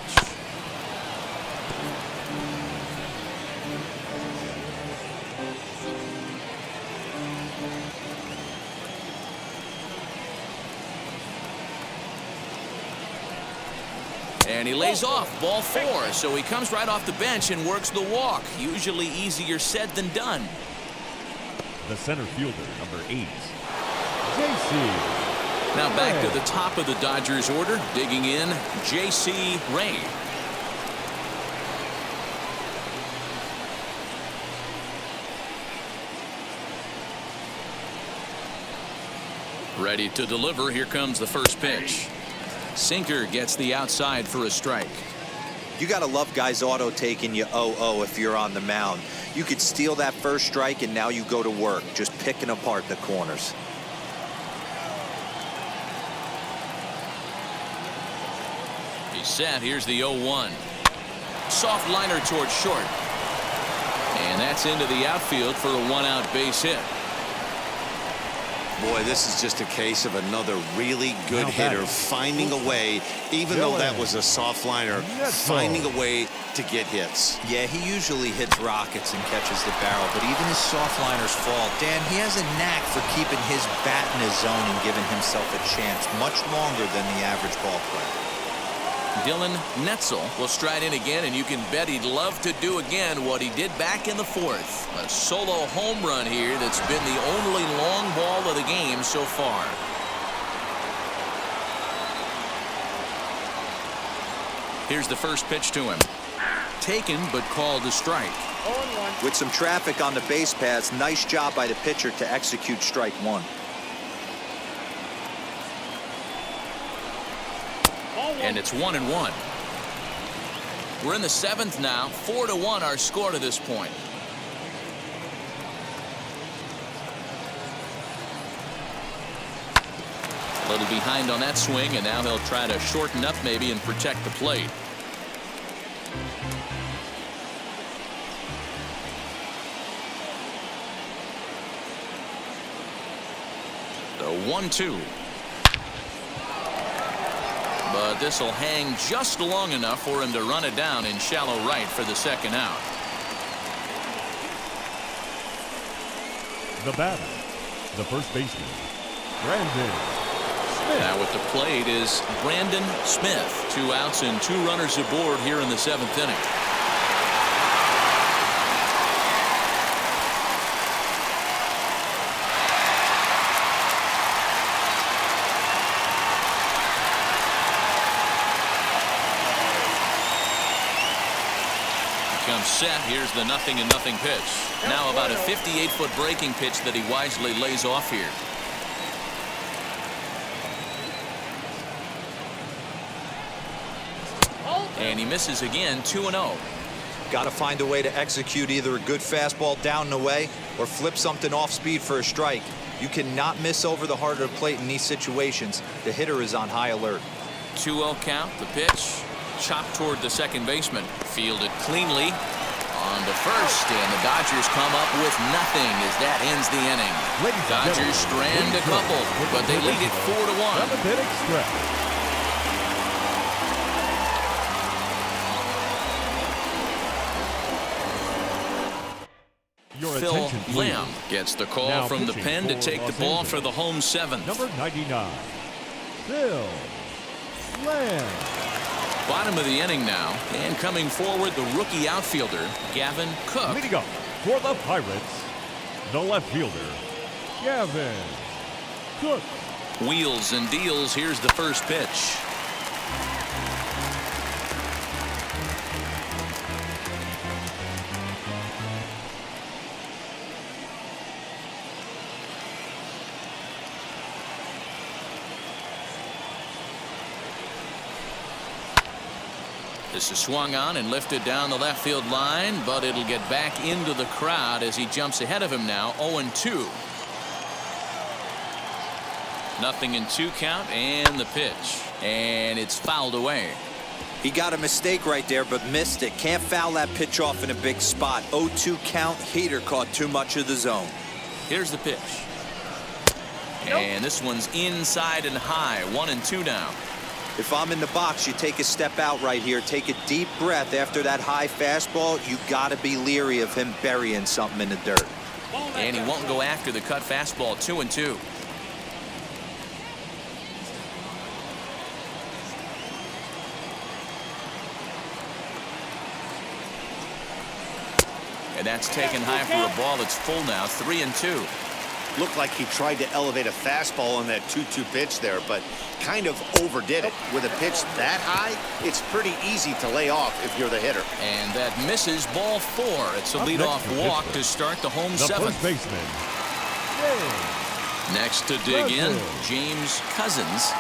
And he lays off, ball 4, so he comes right off the bench and works the walk. Usually easier said than done. The center fielder, number 8, J.C. Now back to the top of the Dodgers order, digging in, J.C. Ray. Ready to deliver. Here comes the first pitch. Sinker gets the outside for a strike. You got to love guys auto taking you 0-0 if you're on the mound. You could steal that first strike, and now you go to work, just picking apart the corners. He's set. Here's the 0-1. Soft liner towards short. And that's into the outfield for a 1-out base hit. Boy, this is just a case of another really good hitter finding a way, even though that was a soft liner, finding a way to get hits. Yeah, he usually hits rockets and catches the barrel, but even his soft liners fall. Dan, he has a knack for keeping his bat in his zone and giving himself a chance much longer than the average ball player. Netzel will stride in again, and you can bet he'd love to do again what he did back in the fourth. A solo home run here that's been the only long ball of the game so far. Here's the first pitch to him. Taken, but called a strike. 0-1. With some traffic on the base paths, nice job by the pitcher to execute strike one. And it's 1-1. We're in the seventh now. 4-1 our score to this point. A little behind on that swing, and now he'll try to shorten up maybe and protect the plate. The 1-2. But this will hang just long enough for him to run it down in shallow right for the second out. The batter, the first baseman, Brandon Smith. Now at the plate is Brandon Smith. 2 outs and 2 runners aboard here in the 7th inning. Set. Here's the 0-0 pitch. Now about a 58-foot breaking pitch that he wisely lays off here. And he misses again. 2-0. Got to find a way to execute either a good fastball down and away or flip something off speed for a strike. You cannot miss over the heart of the plate in these situations. The hitter is on high alert. 2-0 count. The pitch chopped toward the second baseman. Fielded cleanly on to first, and the Dodgers come up with nothing as that ends the inning. Dodgers strand a couple, but they lead it 4-1. Phil Lamb gets the call now from the pen to take the ball for the home 7th. Number 99, Phil Lamb. Bottom of the inning now, and coming forward, the rookie outfielder, Gavin Cook. Leading up for the Pirates, the left fielder, Gavin Cook. Wheels and deals. Here's the first pitch. This is swung on and lifted down the left field line, but it'll get back into the crowd as he jumps ahead of him now. 0-2. 0-2 count, and the pitch, and it's fouled away. He got a mistake right there, but missed it. Can't foul that pitch off in a big spot. 0-2 count. Hader caught too much of the zone. Here's the pitch. And this one's inside and high. 1-2 now. If I'm in the box, you take a step out right here. Take a deep breath after that high fastball. You got to be leery of him burying something in the dirt. And he won't go after the cut fastball. 2-2. And that's taken high for a ball. It's full now. 3-2. Looked like he tried to elevate a fastball on that 2-2 pitch there, but kind of overdid it. With a pitch that high, it's pretty easy to lay off if you're the hitter. And that misses. Ball 4. It's a leadoff walk to start the home 7th. First baseman, Next to dig in, James Cousins.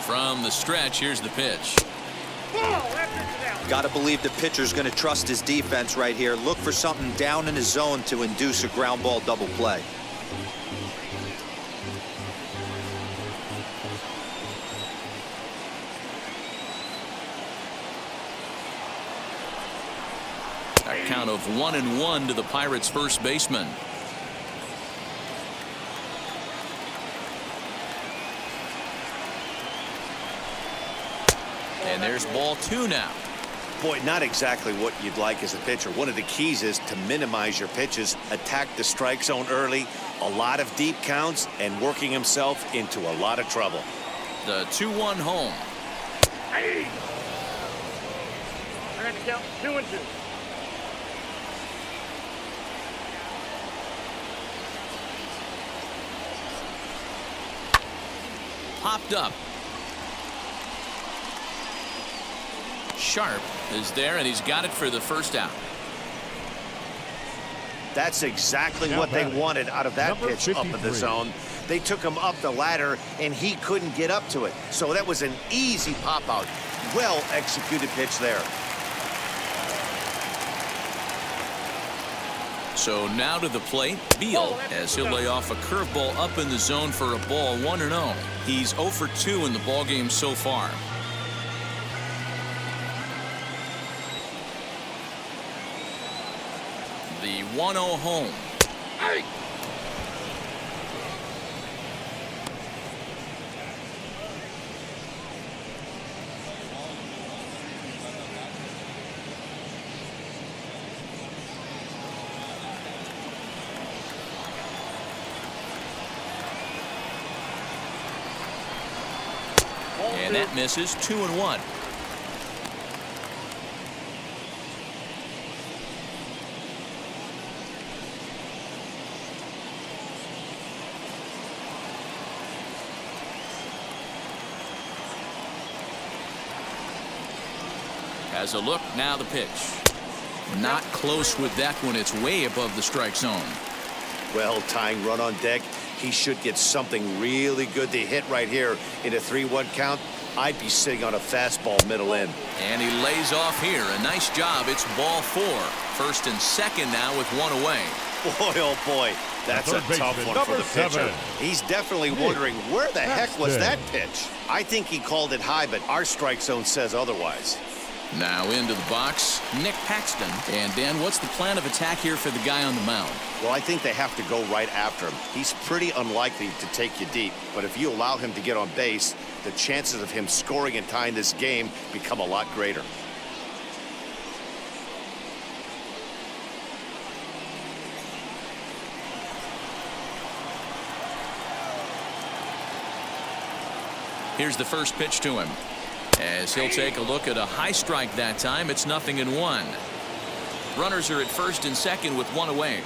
From the stretch, here's the pitch. Got to believe the pitcher's going to trust his defense right here. Look for something down in his zone to induce a ground ball double play. count of 1-1 to the Pirates' first baseman. And there's ball 2 now. Boy, not exactly what you'd like as a pitcher. One of the keys is to minimize your pitches, attack the strike zone early, a lot of deep counts, and working himself into a lot of trouble. The 2-1 home. Hey! I got to count 2-2. Popped up. Sharp is there, and he's got it for the first out. That's exactly what they wanted out of that pitch up in the zone. They took him up the ladder, and he couldn't get up to it. So that was an easy pop-out. Well-executed pitch there. So now to the plate, Beal, as he'll lay off a curveball up in the zone for a ball, 1-0. He's 0 for 2 in the ballgame so far. The 1-0 home. Hey! And that misses. 2-1. Has a look, now the pitch. Not close with that one. It's way above the strike zone. Well, tying run on deck. He should get something really good to hit right here in a 3-1 count. I'd be sitting on a fastball middle in. And he lays off here. A nice job. It's ball 4. First and second now with 1 away. Boy, oh boy, that's a tough one for the pitcher. He's definitely wondering where the heck was that pitch. I think he called it high, but our strike zone says otherwise. Now into the box, Nick Paxton. And Dan, what's the plan of attack here for the guy on the mound? Well, I think they have to go right after him. He's pretty unlikely to take you deep, but if you allow him to get on base, the chances of him scoring and tying this game become a lot greater. Here's the first pitch to him. As he'll take a look at a high strike that time, it's 0-1. Runners are at first and second with 1 away.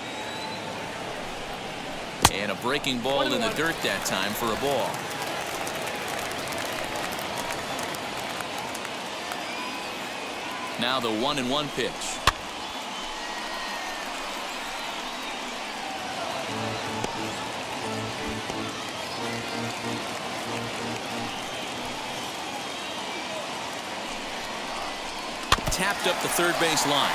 And a breaking ball in the dirt that time for a ball. Now the 1-1 pitch. Tapped up the third base line.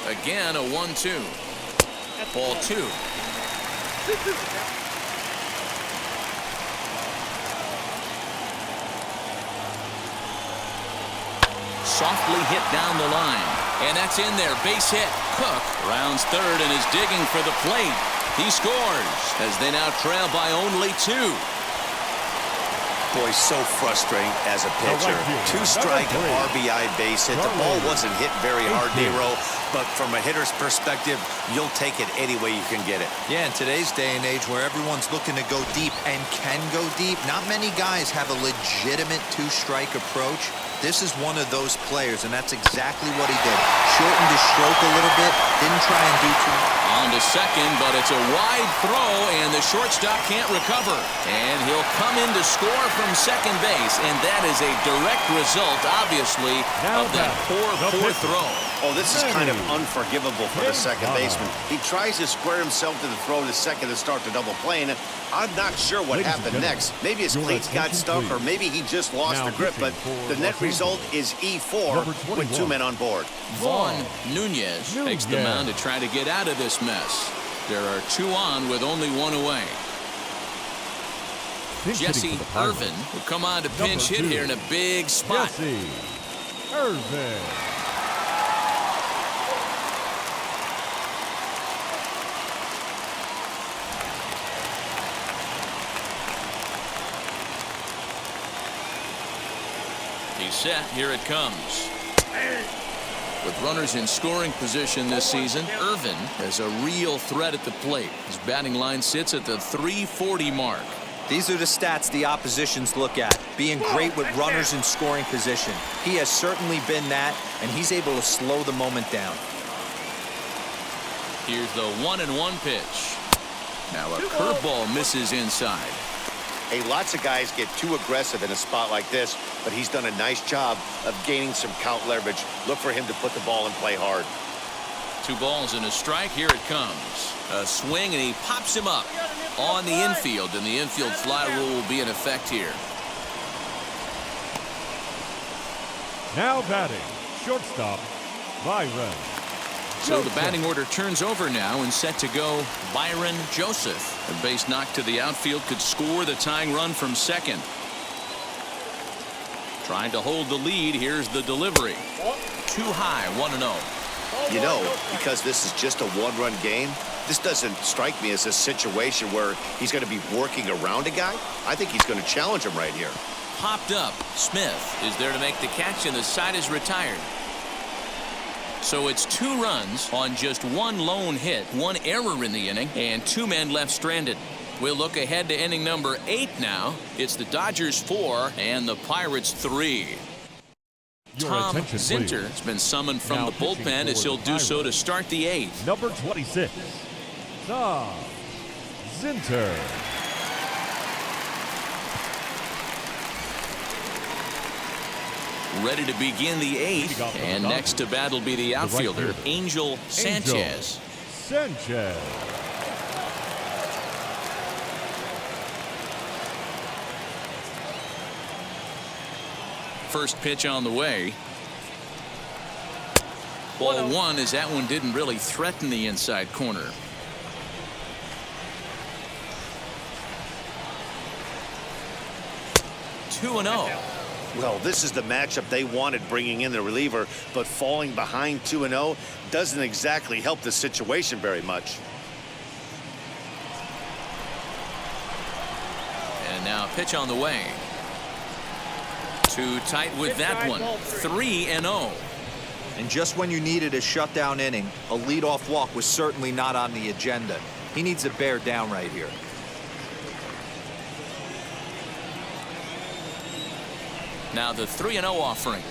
Again, a 1-2. Ball 2. Softly hit down the line. And that's in there. Base hit. Cook rounds third and is digging for the plate. He scores as they now trail by only 2. Boy, so frustrating as a pitcher. 2-strike RBI base hit. The ball wasn't hit very hard, Nero, but from a hitter's perspective, you'll take it any way you can get it. Yeah, in today's day and age where everyone's looking to go deep and can go deep, not many guys have a legitimate 2-strike approach. This is one of those players, and that's exactly what he did. Shortened his stroke a little bit, didn't try and do too much. On to second, but it's a wide throw, and the shortstop can't recover. And he'll come in to score from second base, and that is a direct result, obviously, of that poor throw. Oh, this is kind of unforgivable for the second baseman. He tries to square himself to the throw to second to start the double play, and I'm not sure what happened next. Maybe his cleats got stuck, or maybe he just lost the grip, but the net result is E4 with 2 men on board. Vaughn Nunez takes the mound to try to get out of this mess. There are 2 on with only 1 away. Jesse Irvin will come on to pinch hit here in a big spot. Jesse Irvin. He's set. Here it comes. With runners in scoring position this season, Irvin is a real threat at the plate. His batting line sits at the .340 mark. These are the stats the oppositions look at. Being great with runners in scoring position. He has certainly been that, and he's able to slow the moment down. Here's the 1-1 pitch. Now a curveball misses inside. Hey, lots of guys get too aggressive in a spot like this, but he's done a nice job of gaining some count leverage. Look for him to put the ball in play hard. 2 balls and a strike. Here it comes. A swing, and he pops him up on the infield, and the infield fly rule will be in effect here. Now batting, shortstop, Byron. So the batting order turns over now, and set to go Byron Joseph. A base knock to the outfield could score the tying run from second. Trying to hold the lead. Here's the delivery. Too high, 1-0. You know, because this is just a one-run game, this doesn't strike me as a situation where he's going to be working around a guy. I think he's going to challenge him right here. Popped up. Smith is there to make the catch, and the side is retired. So it's 2 runs on just 1 lone hit, 1 error in the inning, and 2 men left stranded. We'll look ahead to inning number 8 now. It's the Dodgers 4 and the Pirates 3. Tom Zinter has been summoned from the bullpen as he'll do so to start the 8th. Number 26, Tom Zinter. Ready to begin the 8th, and next to bat will be the outfielder, Angel Sanchez. First pitch on the way. Ball 1, as that one didn't really threaten the inside corner. Two and 0. Well, this is the matchup they wanted, bringing in the reliever, but falling behind 2-0 doesn't exactly help the situation very much. And now pitch on the way. Too tight with that one. 3-0. And just when you needed a shutdown inning, a leadoff walk was certainly not on the agenda. He needs to bear down right here. Now the 3-0 offering.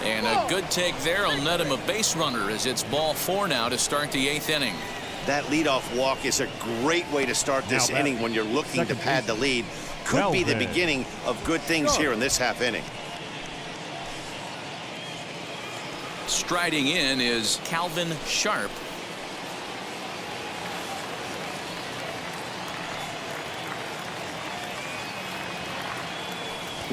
And a good take there will net him a base runner, as it's ball 4 now to start the 8th inning. That leadoff walk is a great way to start this inning when you're looking to pad the lead. Could be the beginning of good things here in this half inning. Striding in is Calvin Sharp.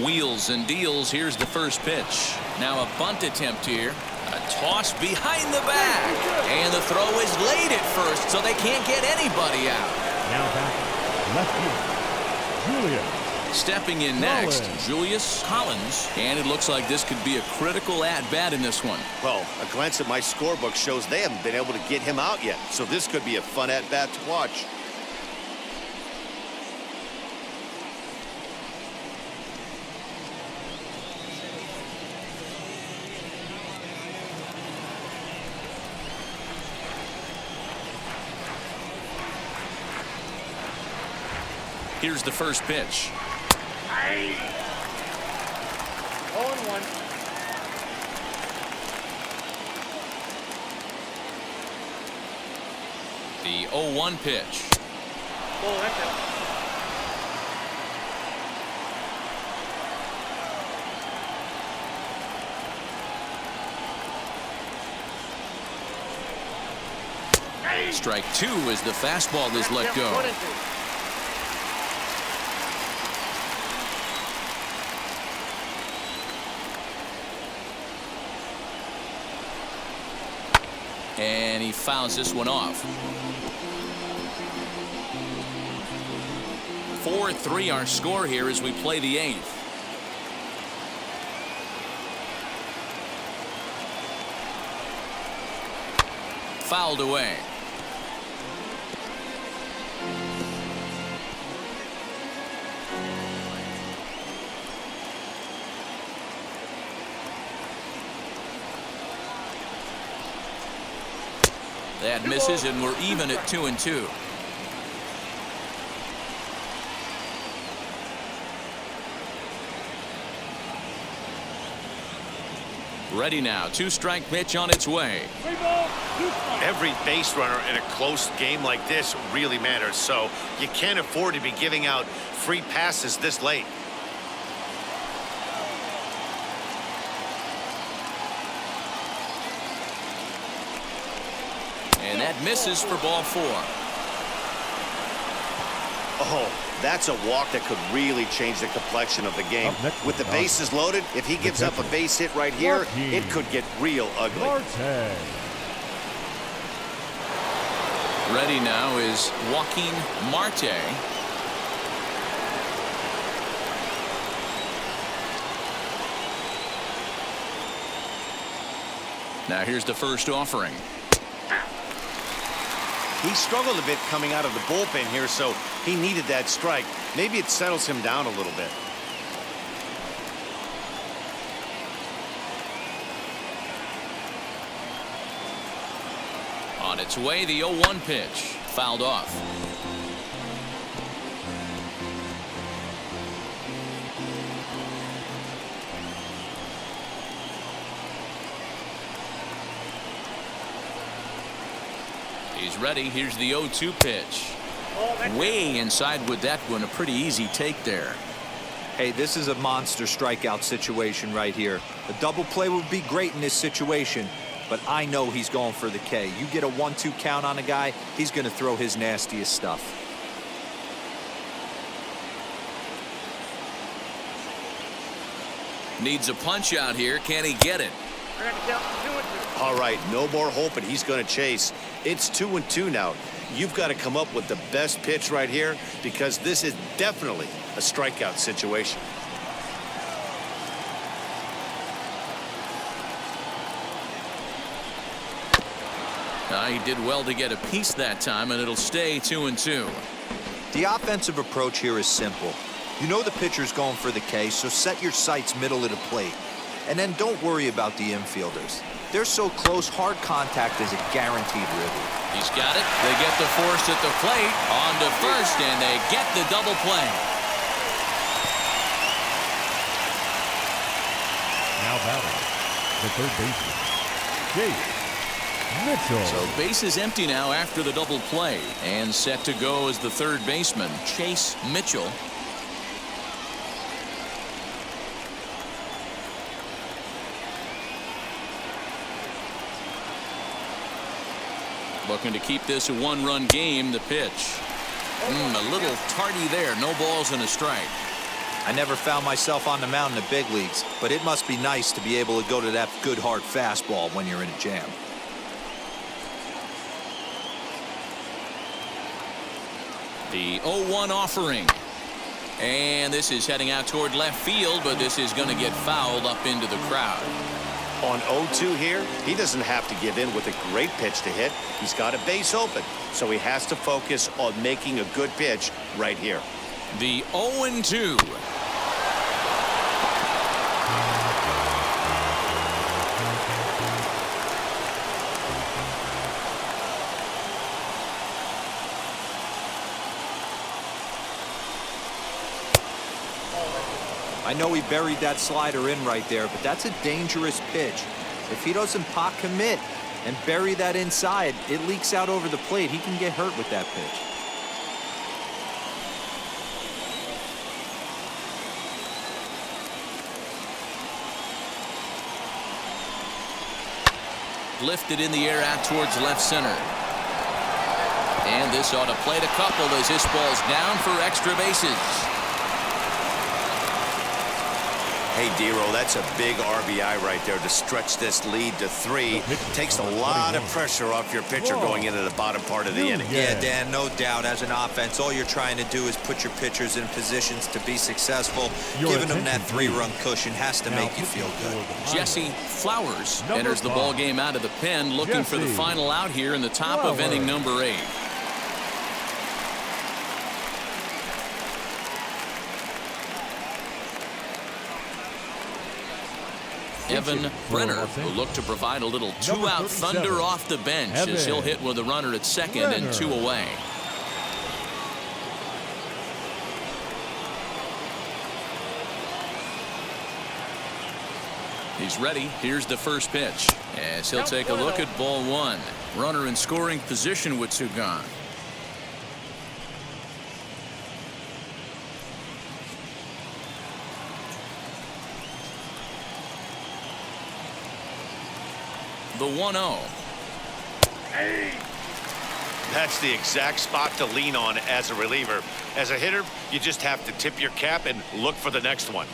Wheels and deals. Here's the first pitch. Now a bunt attempt here. A toss behind the back. And the throw is late at first, so they can't get anybody out. Now back left field, Julius. Stepping in next, Julius Collins. And it looks like this could be a critical at-bat in this one. Well, a glance at my scorebook shows they haven't been able to get him out yet, so this could be a fun at-bat to watch. Here's the first pitch. 0-1. The 0-1 pitch. Oh, that's it. Strike 2 as the fastball is let go. 1-2. And he fouls this one off. 4-3 our score here as we play the 8th. Fouled away. That misses, and we're even at 2-2. Ready now. 2-strike pitch on its way. Every base runner in a close game like this really matters, so you can't afford to be giving out free passes this late. And that misses for ball 4. Oh, that's a walk that could really change the complexion of the game. With the bases loaded, if he gives up a base hit right here, it could get real ugly. Ready now is Joaquin Marte. Now here's the first offering. He struggled a bit coming out of the bullpen here, so he needed that strike. Maybe it settles him down a little bit. On its way, the 0-1 pitch. Fouled off. He's ready. Here's the 0-2 pitch. Way inside with that one. A pretty easy take there. Hey, this is a monster strikeout situation right here. A double play would be great in this situation, but I know he's going for the K. You get a 1-2 count on a guy, he's going to throw his nastiest stuff. Needs a punch out here. Can he get it? All right, no more hoping he's going to chase. It's 2-2 now. You've got to come up with the best pitch right here because this is definitely a strikeout situation. He did well to get a piece that time, and it'll stay 2-2. The offensive approach here is simple. You know the pitcher's going for the K, so set your sights middle of the plate. And then don't worry about the infielders. They're so close, hard contact is a guaranteed ribby. He's got it. They get the force at the plate. On to first, and they get the double play. Now batting, the third baseman, Mitchell. So base is empty now after the double play, and set to go as the third baseman, Chase Mitchell. Looking to keep this a one-run game. The pitch. A little tardy there. No balls and a strike. I never found myself on the mound in the big leagues, but it must be nice to be able to go to that good hard fastball when you're in a jam. The 0-1 offering. And this is heading out toward left field, but this is going to get fouled up into the crowd. On 0-2 here, he doesn't have to give in with a great pitch to hit. He's got a base open, so he has to focus on making a good pitch right here. The 0-2. I know he buried that slider in right there, but that's a dangerous pitch. If he doesn't pot commit and bury that inside, it leaks out over the plate. He can get hurt with that pitch. Lifted in the air out towards left center. And this ought to plate a couple as this ball's down for extra bases. Hey, Dero, that's a big RBI right there to stretch this lead to 3. Takes a lot of pressure off your pitcher going into the bottom part of the inning. Yeah, Dan, no doubt. As an offense, all you're trying to do is put your pitchers in positions to be successful. Giving them that 3-run cushion has to make you feel good. Jesse Flowers enters the ball game out of the pen, looking for the final out here in the top of inning number 8. Evan Brenner will look to provide a little 2-out thunder off the bench as he'll hit with a runner at second and 2 away. He's ready. Here's the first pitch as he'll take a look at ball 1. Runner in scoring position with 2 gone. The 1-0. That's the exact spot to lean on as a reliever. As a hitter, you just have to tip your cap and look for the next one.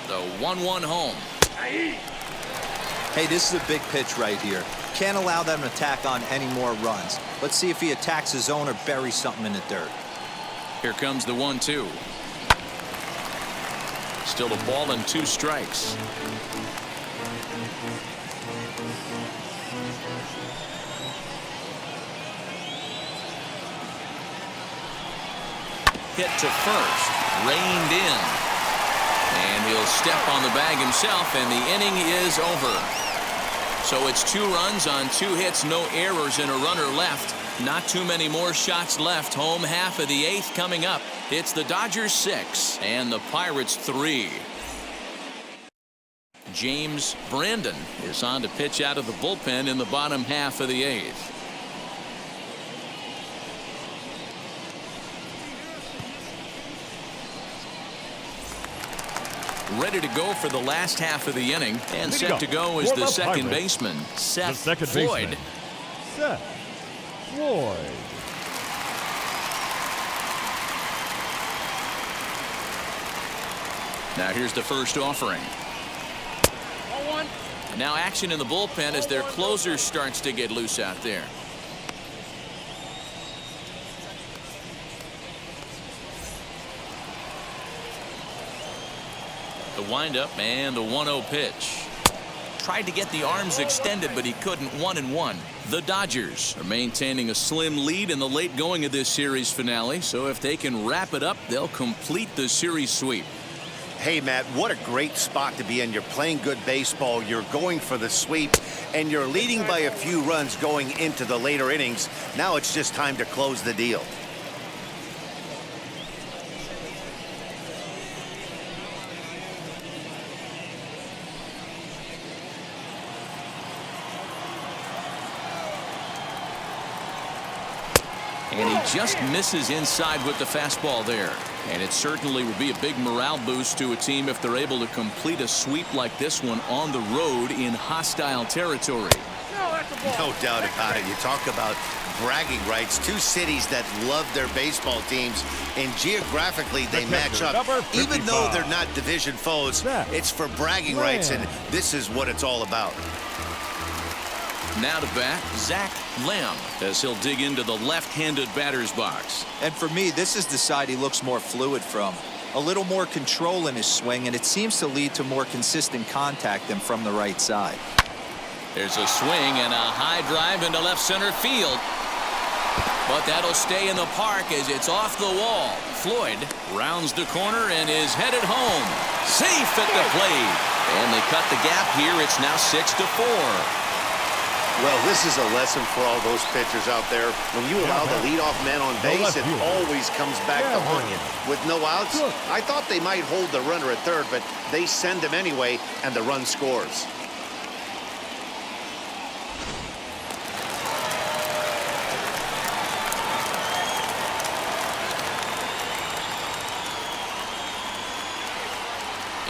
The 1-1 home. Hey, this is a big pitch right here. Can't allow them to tack on any more runs. Let's see if he attacks his zone or buries something in the dirt. Here comes the 1-2. Still a ball and 2 strikes. Hit to first. Reined in. And he'll step on the bag himself, and the inning is over. So it's 2 runs on 2 hits, no errors, and a runner left. Not too many more shots left. Home half of the 8th coming up. It's the Dodgers 6 and the Pirates 3. James Brandon is on to pitch out of the bullpen in the bottom half of the 8th. Ready to go for the last half of the inning, and set to go is the second baseman, Seth Floyd. Seth Floyd. Now here's the first offering. Now action in the bullpen as their closer starts to get loose out there. The windup and the 1-0 pitch. Tried to get the arms extended, but he couldn't. 1-1. The Dodgers are maintaining a slim lead in the late going of this series finale, so if they can wrap it up, they'll complete the series sweep. Hey, Matt, what a great spot to be in. You're playing good baseball, you're going for the sweep, and you're leading by a few runs going into the later innings. Now it's just time to close the deal. And he just misses inside with the fastball there. And it certainly would be a big morale boost to a team if they're able to complete a sweep like this one on the road in hostile territory. No doubt about it. You talk about bragging rights. 2 cities that love their baseball teams, and geographically they match up. Even though they're not division foes, it's for bragging rights, and this is what it's all about. Now to bat, Zach Lamb, as he'll dig into the left-handed batter's box. And for me, this is the side he looks more fluid from. A little more control in his swing, and it seems to lead to more consistent contact than from the right side. There's a swing and a high drive into left center field. But that'll stay in the park as it's off the wall. Floyd rounds the corner and is headed home. Safe at the plate. And they cut the gap here. It's now 6-4. Well, this is a lesson for all those pitchers out there. When you allow the leadoff man on base, it always comes back to haunt you. With no outs, I thought they might hold the runner at third, but they send him anyway, and the run scores.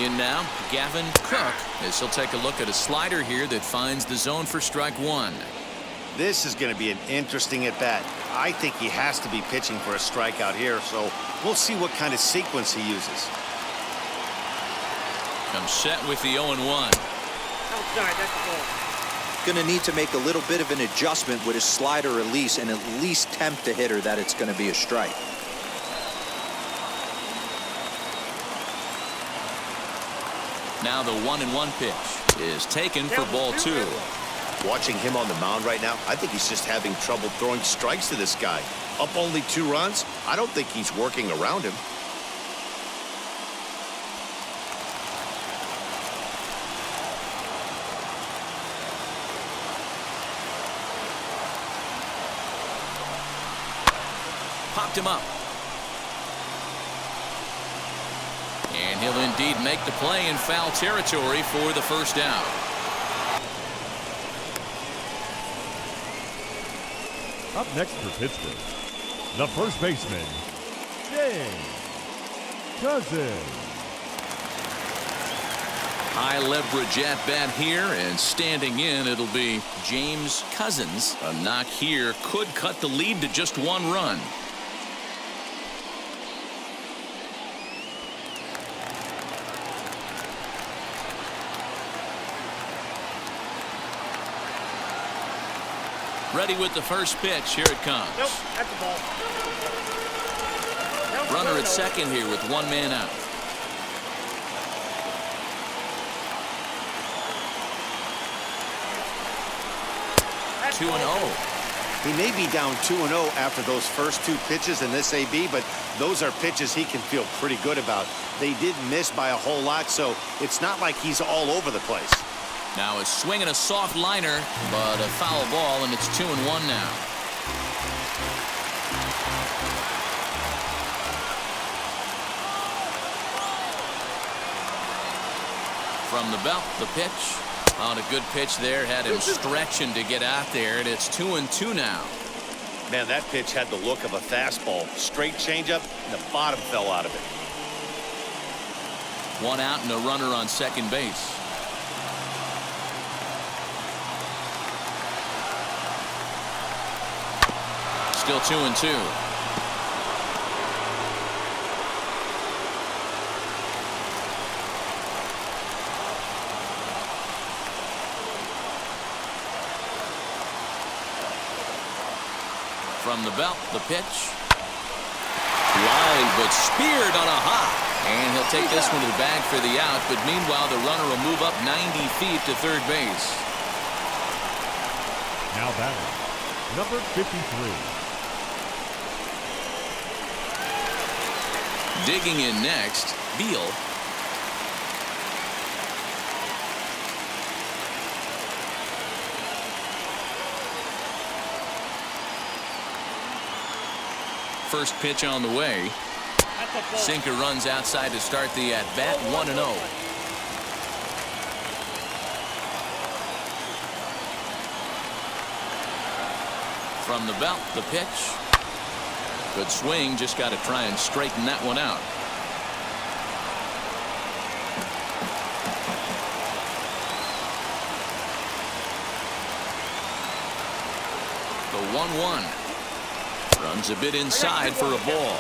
In now, Gavin Cook, as he'll take a look at a slider here that finds the zone for strike 1. This is going to be an interesting at-bat. I think he has to be pitching for a strikeout here, so we'll see what kind of sequence he uses. Comes set with the 0-1. Oh, sorry, that's the ball. Going to need to make a little bit of an adjustment with his slider release and at least tempt the hitter that it's going to be a strike. Now the 1-1 pitch is taken for ball 2. Watching him on the mound right now, I think he's just having trouble throwing strikes to this guy. Up only 2 runs, I don't think he's working around him. Popped him up. And he'll indeed make the play in foul territory for the first out. Up next for Pittsburgh, the first baseman, James Cousins. High leverage at bat here, and standing in, it'll be James Cousins. A knock here could cut the lead to just 1 run. Ready with the first pitch. Here it comes. Nope, that's the ball. Nope, Runner at second here with 1 man out. That's 2-0. He may be down 2-0 after those first 2 pitches in this AB, but those are pitches he can feel pretty good about. They did miss by a whole lot, so it's not like he's all over the place. Now a swing and a soft liner, but a foul ball, and it's 2-1 now. From the belt, the pitch. On a good pitch there, had him stretching to get out there, and it's 2-2 now. Man, that pitch had the look of a fastball. Straight changeup, and the bottom fell out of it. 1 out and a runner on second base. Still 2-2. From the belt, the pitch. Line, but speared on a hop. And he'll take this one to the bag for the out, but meanwhile the runner will move up 90 feet to third base. Now batting, number 53. Digging in next, Beal. First pitch on the way. Sinker runs outside to start the at-bat, 1-0. From the belt, the pitch. Good swing, just got to try and straighten that one out. The 1-1. Runs a bit inside for a ball.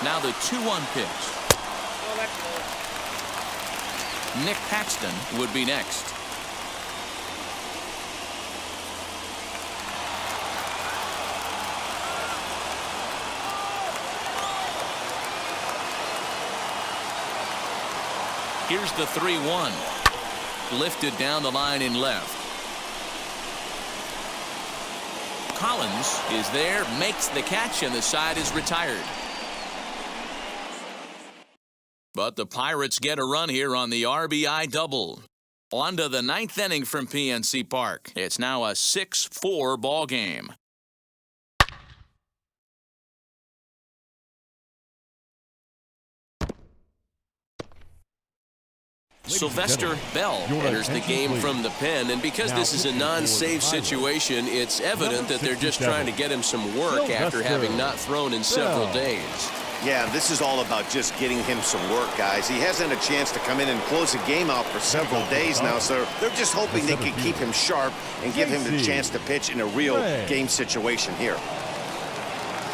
Now the 2-1 pitch. Oh, that's Nick Paxton would be next. Here's the 3-1. Lifted down the line in left. Collins is there, makes the catch, and the side is retired. But the Pirates get a run here on the RBI double. On to the 9th inning from PNC Park. It's now a 6-4 ball game. Sylvester Bell enters the game from the pen, and because this is a non-save situation, it's evident that they're just trying to get him some work after having not thrown in several days. Yeah, this is all about just getting him some work, guys. He hasn't had a chance to come in and close the game out for several days now, so they're just hoping they can keep him sharp and give him the chance to pitch in a real game situation here.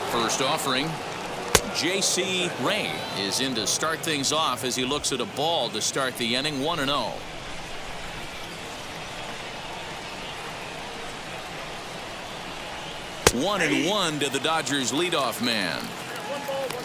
First offering. J.C. Ray is in to start things off as he looks at a ball to start the inning, 1-0. One and one to the Dodgers leadoff man. 1 ball, 1 strike.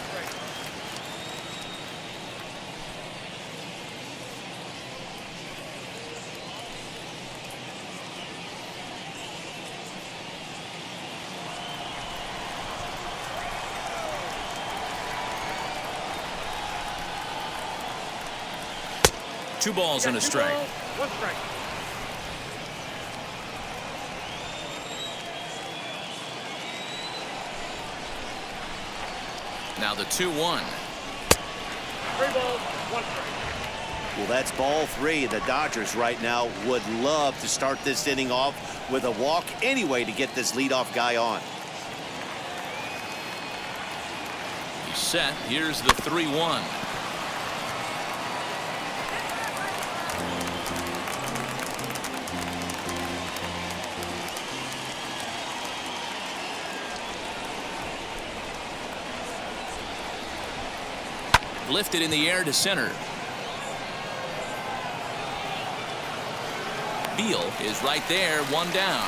Two balls and a strike. 1 strike. Now the 2-1. 3 balls, 1 strike. Well, that's ball 3. The Dodgers right now would love to start this inning off with a walk anyway to get this leadoff guy on. He's set. Here's the 3-1. Lifted in the air to center. Beal is right there, 1 down.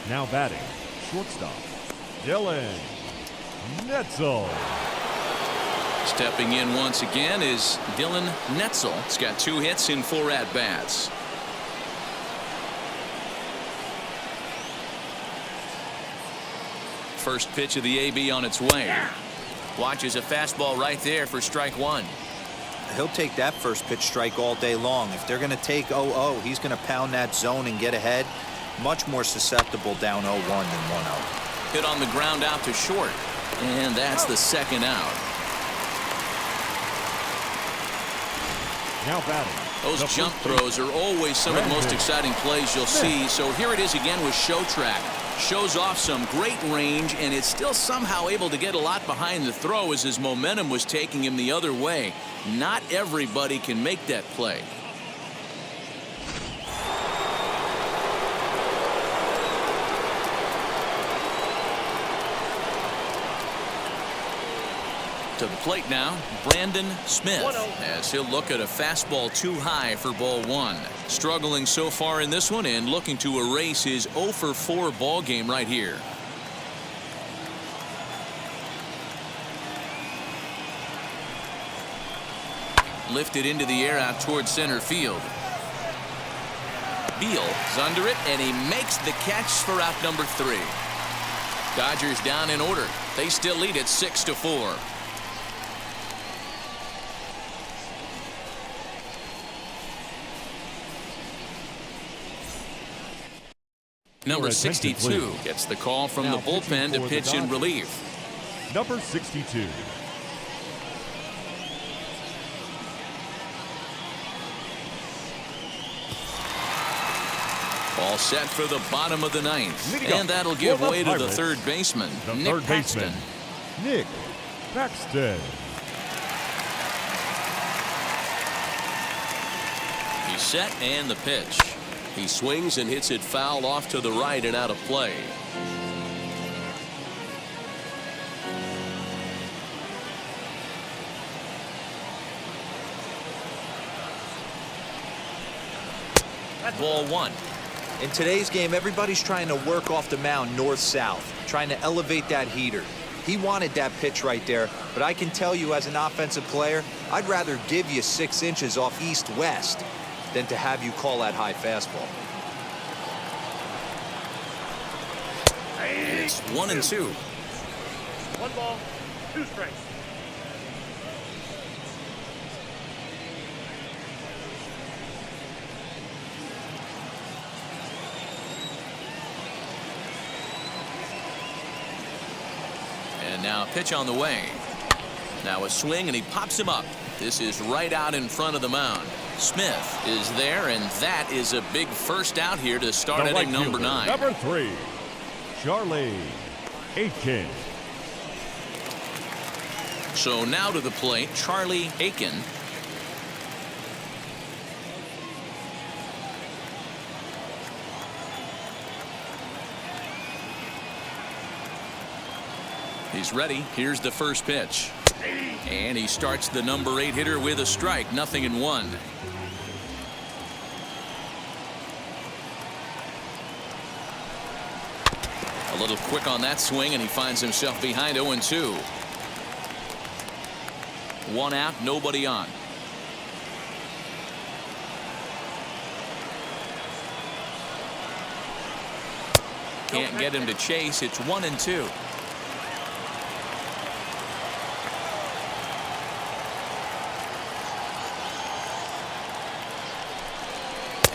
Now batting, shortstop, Dylan Netzel. Stepping in once again is Dylan Netzel. He's got 2 hits in 4 at-bats. First pitch of the AB on its way. Watches a fastball right there for strike 1. He'll take that first pitch strike all day long. If they're going to take 0-0, he's going to pound that zone and get ahead. Much more susceptible down 0-1 than 1-0. Hit on the ground out to short. And that's the second out. Now batting. Those jump throws are always some of the most exciting plays you'll see. So here it is again with Show Track. Shows off some great range, and it's still somehow able to get a lot behind the throw as his momentum was taking him the other way. Not everybody can make that play. To the plate now, Brandon Smith, as he'll look at a fastball too high for ball 1. Struggling so far in this one and looking to erase his 0 for 4 ball game right here. Lifted into the air out towards center field. Beal is under it, and he makes the catch for out number 3. Dodgers down in order. They still lead at 6-4. Number 62 gets the call from the bullpen to pitch in relief. Number 62. All set for the bottom of the 9th. And that'll give way to the third baseman, Nick Paxton. Nick Paxton. He's set and the pitch. He swings and hits it foul off to the right and out of play. Ball 1. In today's game, everybody's trying to work off the mound north-south, trying to elevate that heater. He wanted that pitch right there, but I can tell you as an offensive player, I'd rather give you 6 inches off east-west than to have you call that high fastball. It's 1-2. 1 ball, 2 strikes. Now pitch on the way. Now a swing, and he pops him up. This is right out in front of the mound. Smith is there, and that is a big first out here to start The inning right number fielder, 9. Number 3, Charlie Aiken. So now to the plate, Charlie Aiken. He's ready. Here's the first pitch. And he starts the number 8 hitter with a strike, 0-1. A little quick on that swing, and he finds himself behind 0-2. 1 out, nobody on. Can't get him to chase. It's 1-2.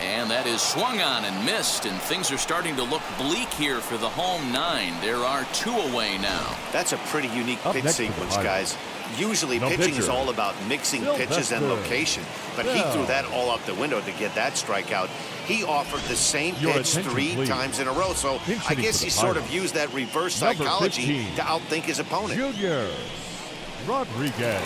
And that is swung on and missed, and things are starting to look bleak here for the home 9. There are 2 away now. That's a pretty unique Up pitch next to the sequence, Pirates. guys. Usually No pitching is pitcher. all about mixing pitches and Sylvester. location, but he Yeah. threw that all out the window to get that strikeout. He offered the same Your pitch attention, 3 please. times in a row, so Pinch I hitting guess for he the sort of Pirates. used that reverse Number psychology 15. to outthink his opponent. Junior Rodriguez.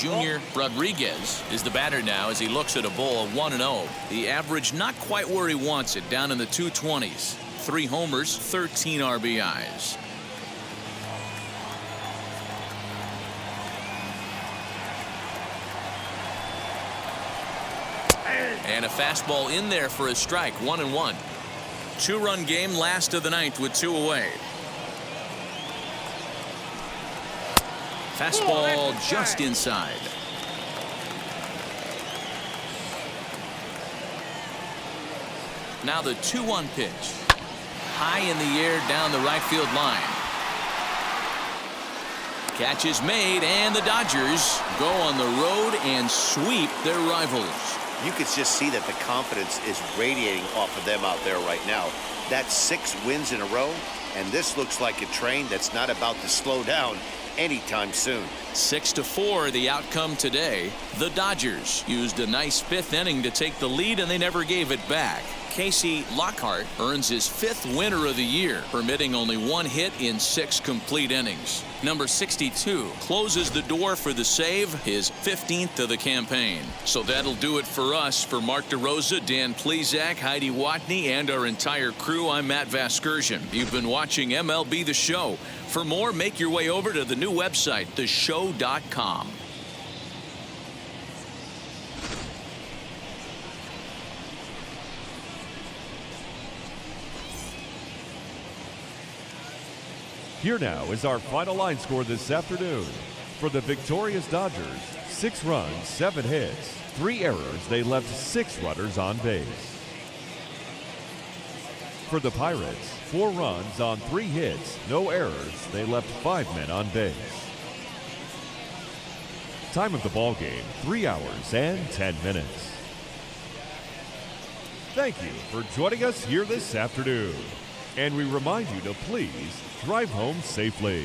Junior Rodriguez is the batter now as he looks at a ball of 1-0. The average not quite where he wants it, down in the 220s. 3 homers, 13 RBIs. And a fastball in there for a strike, 1-1. 2-run game, last of the 9th with 2 away. Fastball just inside. Now the 2-1 pitch. High in the air down the right field line. Catch is made, and the Dodgers go on the road and sweep their rivals. You could just see that the confidence is radiating off of them out there right now. That's 6 wins in a row, and this looks like a train that's not about to slow down anytime soon. 6-4 the outcome today. The Dodgers used a nice 5th inning to take the lead, and they never gave it back. Casey Lockhart earns his 5th winner of the year, permitting only 1 hit in 6 complete innings. Number 62 closes the door for the save, his 15th of the campaign. So that'll do it for us. For Mark DeRosa, Dan Plezak, Heidi Watney, and our entire crew, I'm Matt Vasgersian. You've been watching MLB The Show. For more, make your way over to the new website, theshow.com. Here now is our final line score this afternoon. For the victorious Dodgers, 6 runs, 7 hits, 3 errors. They left 6 runners on base. For the Pirates, 4 runs on 3 hits, no errors. They left 5 men on base. Time of the ball game, 3 hours and 10 minutes. Thank you for joining us here this afternoon. And we remind you to please drive home safely.